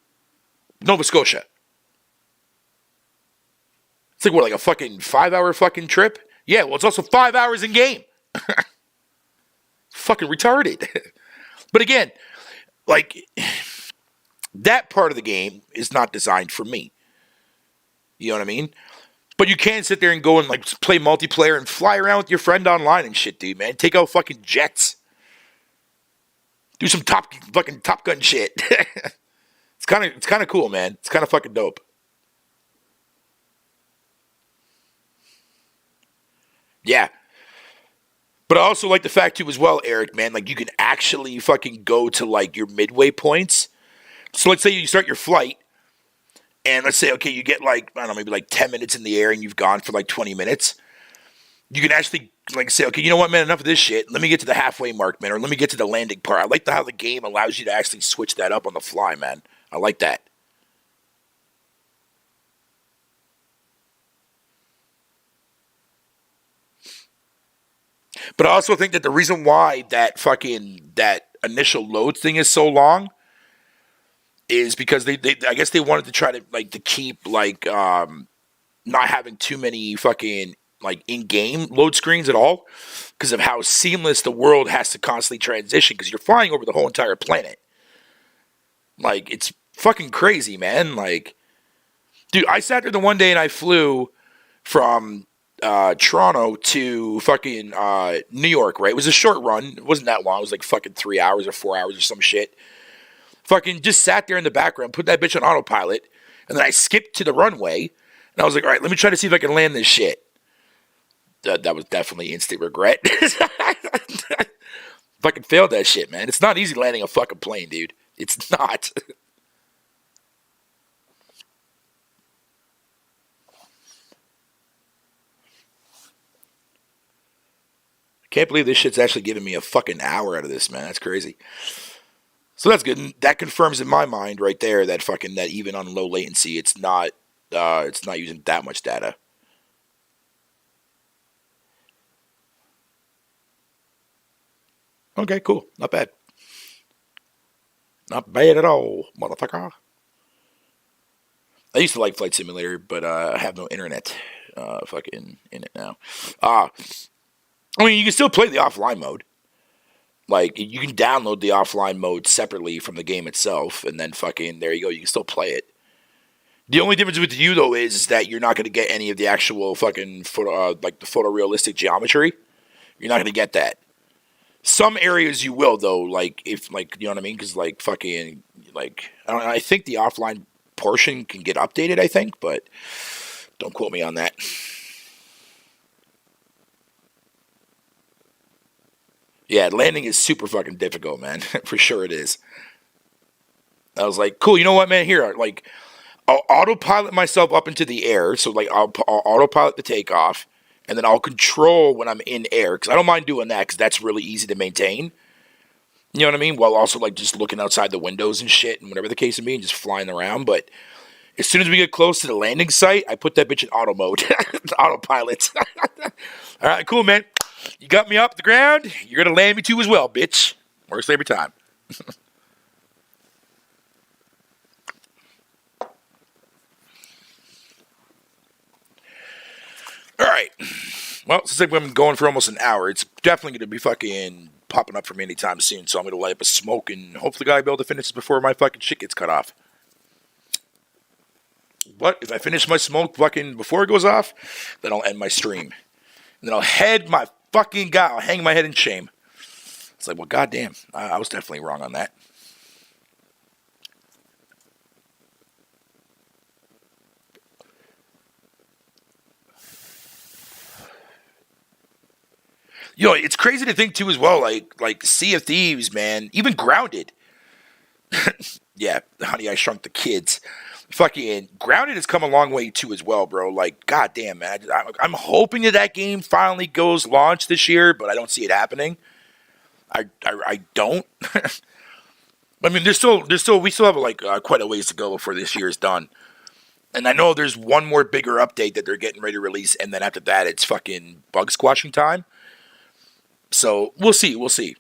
Nova Scotia? It's like, what, like a fucking 5-hour fucking trip? Yeah, well, it's also 5 hours in game. Fucking retarded. But again, like, that part of the game is not designed for me. You know what I mean? But you can sit there and go and like play multiplayer and fly around with your friend online and shit, dude, man. Take out fucking jets. Do some fucking Top Gun shit. It's kind of cool, man. It's kind of fucking dope. Yeah. But I also like the fact too as well, Eric, man, like you can actually fucking go to like your midway points. So let's say you start your flight and let's say, okay, you get like, I don't know, maybe like 10 minutes in the air and you've gone for like 20 minutes. You can actually like say, okay, you know what, man, enough of this shit. Let me get to the halfway mark, man, or let me get to the landing part. I like how the game allows you to actually switch that up on the fly, man. I like that. But I also think that the reason why that initial load thing is so long is because they I guess they wanted to try to like to keep like not having too many fucking like in-game load screens at all because of how seamless the world has to constantly transition because you're flying over the whole entire planet. Like it's fucking crazy, man. Like, dude, I sat there the one day and I flew from Toronto to fucking New York, right? It was a short run. It wasn't that long. It was like fucking 3 hours or 4 hours or some shit. Fucking just sat there in the background, put that bitch on autopilot, and then I skipped to the runway, and I was like, all right, let me try to see if I can land this shit. That was definitely instant regret. Fucking failed that shit, man. It's not easy landing a fucking plane, dude. It's not. Can't believe this shit's actually giving me a fucking hour out of this, man. That's crazy. So that's good. And that confirms in my mind right there that fucking that even on low latency, it's not using that much data. Okay, cool. Not bad. Not bad at all, motherfucker. I used to like Flight Simulator, but I have no internet fucking in it now. Uh, I mean, you can still play the offline mode. Like, you can download the offline mode separately from the game itself, and then fucking, there you go, you can still play it. The only difference with you, though, is that you're not going to get any of the actual fucking, like, the photorealistic geometry. You're not going to get that. Some areas you will, though, like, if, like, you know what I mean? Because, like, fucking, like, I don't know, I think the offline portion can get updated, I think, but don't quote me on that. Yeah, landing is super fucking difficult, man. For sure it is. I was like, cool, you know what, man? Here, like, I'll autopilot myself up into the air. So, like, I'll autopilot the takeoff. And then I'll control when I'm in air. Because I don't mind doing that because that's really easy to maintain. You know what I mean? While also, like, just looking outside the windows and shit and whatever the case may be and just flying around. But as soon as we get close to the landing site, I put that bitch in auto mode. Autopilot. All right, cool, man. You got me up the ground. You're going to land me too as well, bitch. Works every time. All right. Well, since I've been going for almost an hour, it's definitely going to be fucking popping up for me anytime soon. So I'm going to light up a smoke and hopefully I'll be able to finish this before my fucking shit gets cut off. But if I finish my smoke fucking before it goes off, then I'll end my stream. And then I'll hang my head in shame. It's like, well, goddamn, I was definitely wrong on that. You know, it's crazy to think too as well. Like Sea of Thieves, man. Even Grounded. Yeah, Honey, I Shrunk the Kids. Fucking Grounded has come a long way too as well, bro. Like, goddamn, man. I'm hoping that game finally goes launch this year, but I don't see it happening. I don't. I mean, we still have like quite a ways to go before this year is done. And I know there's one more bigger update that they're getting ready to release, and then after that, it's fucking bug squashing time. So we'll see. We'll see.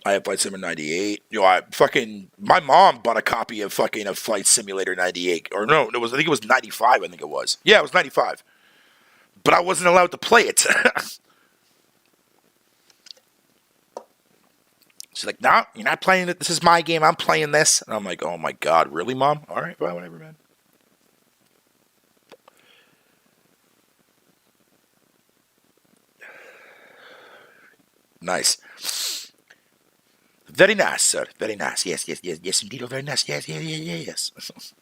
I have Flight Simulator 98. You know, my mom bought a copy of fucking of Flight Simulator 98. Or no, I think it was 95, I think it was. Yeah, it was 95. But I wasn't allowed to play it. She's like, no, you're not playing it. This is my game. I'm playing this. And I'm like, oh my God, really, Mom? All right, well, whatever, man. Nice. Very nice, sir. Very nice. Yes, yes, yes, yes, indeed. Oh, very nice. Yes, yes, yes, yes, yes.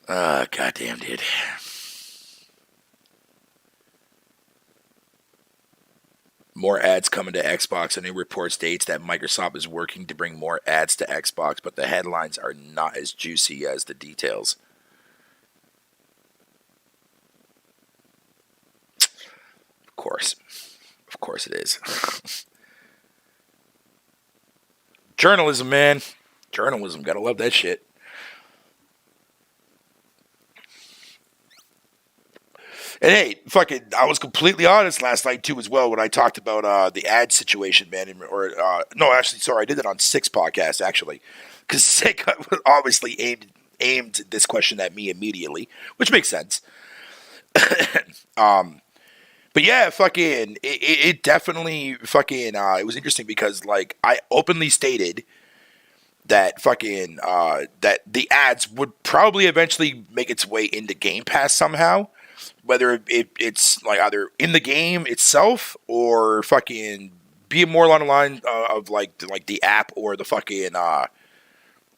Goddamn, dude. More ads coming to Xbox. A new report states that Microsoft is working to bring more ads to Xbox, but the headlines are not as juicy as the details. Of course. Of course it is. Journalism, man. Journalism. Gotta love that shit. And hey, fucking, I was completely honest last night too, as well, when I talked about the ad situation, man. No, actually, sorry, I did that on Six podcast actually, because Sick obviously aimed this question at me immediately, which makes sense. But yeah, fucking, it definitely fucking, it was interesting because like I openly stated that fucking that the ads would probably eventually make its way into Game Pass somehow, whether it's like either in the game itself or fucking be more along the line of like the app or the fucking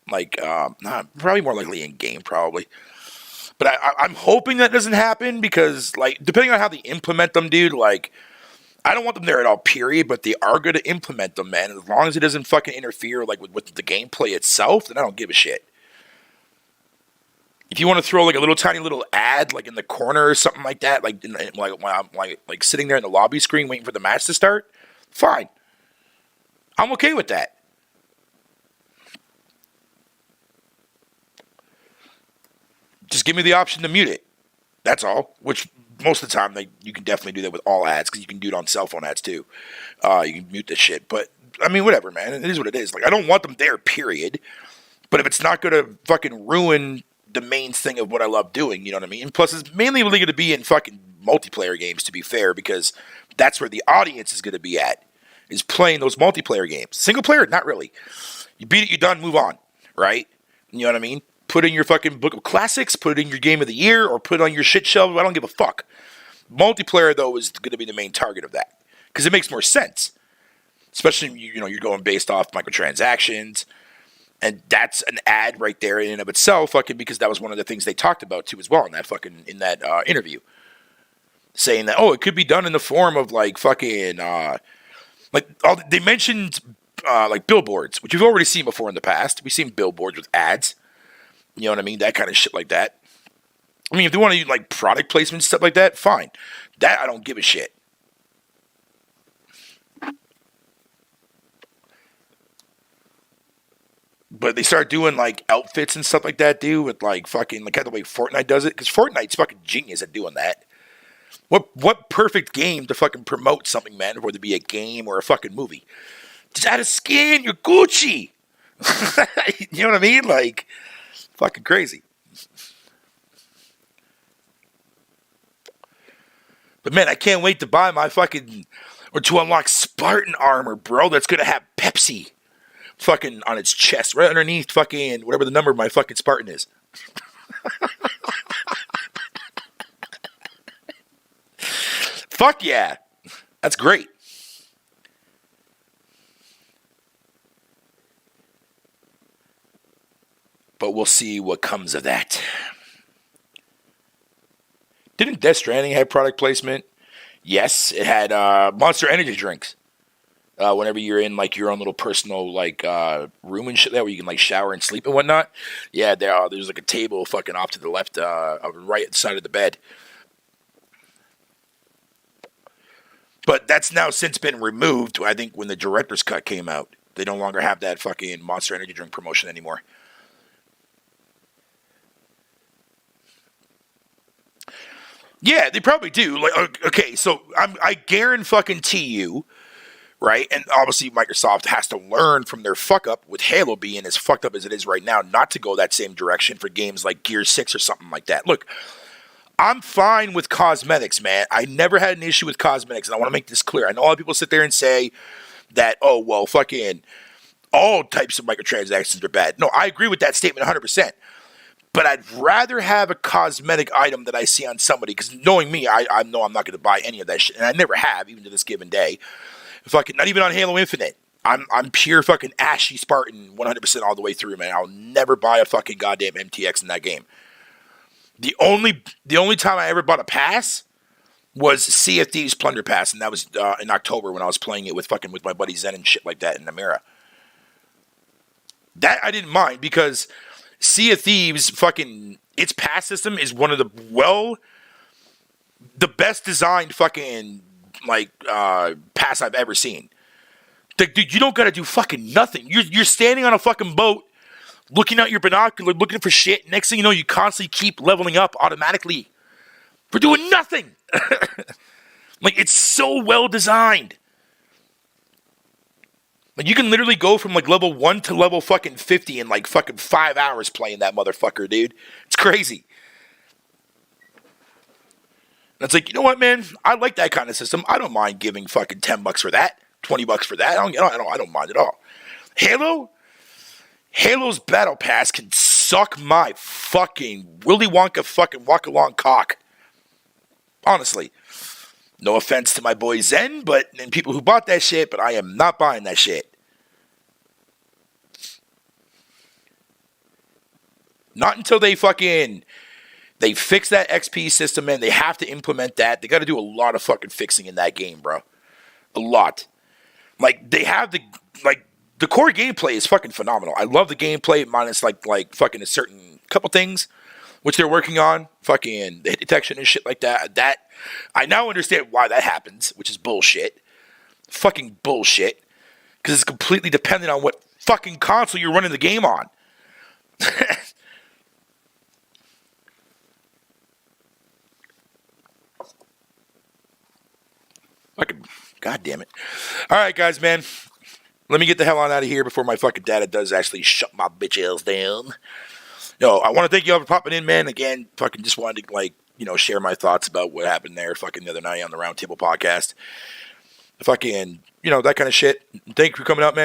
probably more likely in game probably. But I'm hoping that doesn't happen because like depending on how they implement them, dude, like I don't want them there at all, period, but they are going to implement them, man. As long as it doesn't fucking interfere like with the gameplay itself, then I don't give a shit. If you want to throw like a little tiny little ad like in the corner or something like that, like when I'm like sitting there in the lobby screen waiting for the match to start, fine. I'm okay with that. Just give me the option to mute it. That's all. Which most of the time you can definitely do that with all ads because you can do it on cell phone ads too. You can mute this shit. But I mean, whatever, man. It is what it is. Like I don't want them there, period. But if it's not going to fucking ruin the main thing of what I love doing, you know what I mean? And plus, it's mainly really going to be in fucking multiplayer games, to be fair, because that's where the audience is going to be at, is playing those multiplayer games. Single player, not really. You beat it, you're done, move on, right? You know what I mean? Put in your fucking book of classics, put it in your game of the year, or put it on your shit shelf. I don't give a fuck. Multiplayer, though, is going to be the main target of that because it makes more sense. Especially, you're going based off microtransactions. And that's an ad right there in and of itself, fucking, because that was one of the things they talked about too as well in that interview, saying that it could be done in the form of like fucking they mentioned like billboards, which we've already seen before in the past. We've seen billboards with ads, you know what I mean, that kind of shit like that. I mean, if they want to use like product placement stuff like that, fine. That I don't give a shit. But they start doing like outfits and stuff like that, dude, with like fucking like kind of the way Fortnite does it, because Fortnite's fucking genius at doing that. What perfect game to fucking promote something, man, whether it be a game or a fucking movie? Just add a skin, you're Gucci. You know what I mean? Like, fucking crazy. But man, I can't wait to buy my fucking, or to unlock Spartan armor, bro. That's gonna have Pepsi fucking on its chest, right underneath fucking whatever the number of my fucking Spartan is. Fuck yeah. That's great. But we'll see what comes of that. Didn't Death Stranding have product placement? Yes, it had Monster Energy drinks. Whenever you're in like your own little personal like room and shit there where you can like shower and sleep and whatnot. Yeah, there's like a table fucking off to the left, right side of the bed. But that's now since been removed. I think when the director's cut came out, they no longer have that fucking Monster Energy drink promotion anymore. Yeah, they probably do. Like, okay, so I guarantee you. Right? And obviously Microsoft has to learn from their fuck up with Halo being as fucked up as it is right now, not to go that same direction for games like Gear 6 or something like that. Look, I'm fine with cosmetics, man. I never had an issue with cosmetics, and I want to make this clear. I know a lot of people sit there and say that, oh, well, fucking all types of microtransactions are bad. No, I agree with that statement 100%. But I'd rather have a cosmetic item that I see on somebody, because knowing me, I know I'm not going to buy any of that shit, and I never have, even to this given day. Fucking not even on Halo Infinite. I'm pure fucking ashy Spartan 100% all the way through, man. I'll never buy a fucking goddamn MTX in that game. The only time I ever bought a pass was Sea of Thieves Plunder Pass, and that was in October when I was playing it with my buddy Zen and shit like that in Namira. That I didn't mind, because Sea of Thieves fucking its pass system is one of the best designed fucking pass I've ever seen. Dude, you don't gotta do fucking nothing. You're standing on a fucking boat, looking out your binocular, looking for shit. Next thing you know, you constantly keep leveling up automatically for doing nothing. Like, it's so well designed. Like, you can literally go from like level 1 to level fucking 50 in like fucking 5 hours playing that motherfucker, dude. It's crazy. And it's like, you know what, man? I like that kind of system. I don't mind giving fucking $10 for that, $20 for that. I don't mind at all. Halo's battle pass can suck my fucking Willy Wonka fucking walk along cock. Honestly. No offense to my boy Zen, and people who bought that shit, but I am not buying that shit. Not until they fix that XP system, man. They have to implement that. They got to do a lot of fucking fixing in that game, bro. A lot. Like, they have the core gameplay is fucking phenomenal. I love the gameplay, minus like fucking a certain couple things which they're working on, fucking the hit detection and shit like that. That I now understand why that happens, which is bullshit. Fucking bullshit. Because it's completely dependent on what fucking console you're running the game on. Fucking, god damn it. Alright, guys, man. Let me get the hell on out of here before my fucking data does actually shut my bitch ass down. Yo, I want to thank you all for popping in, man. Again, fucking just wanted to, share my thoughts about what happened there fucking the other night on the Roundtable podcast. Fucking, that kind of shit. Thank you for coming out, man.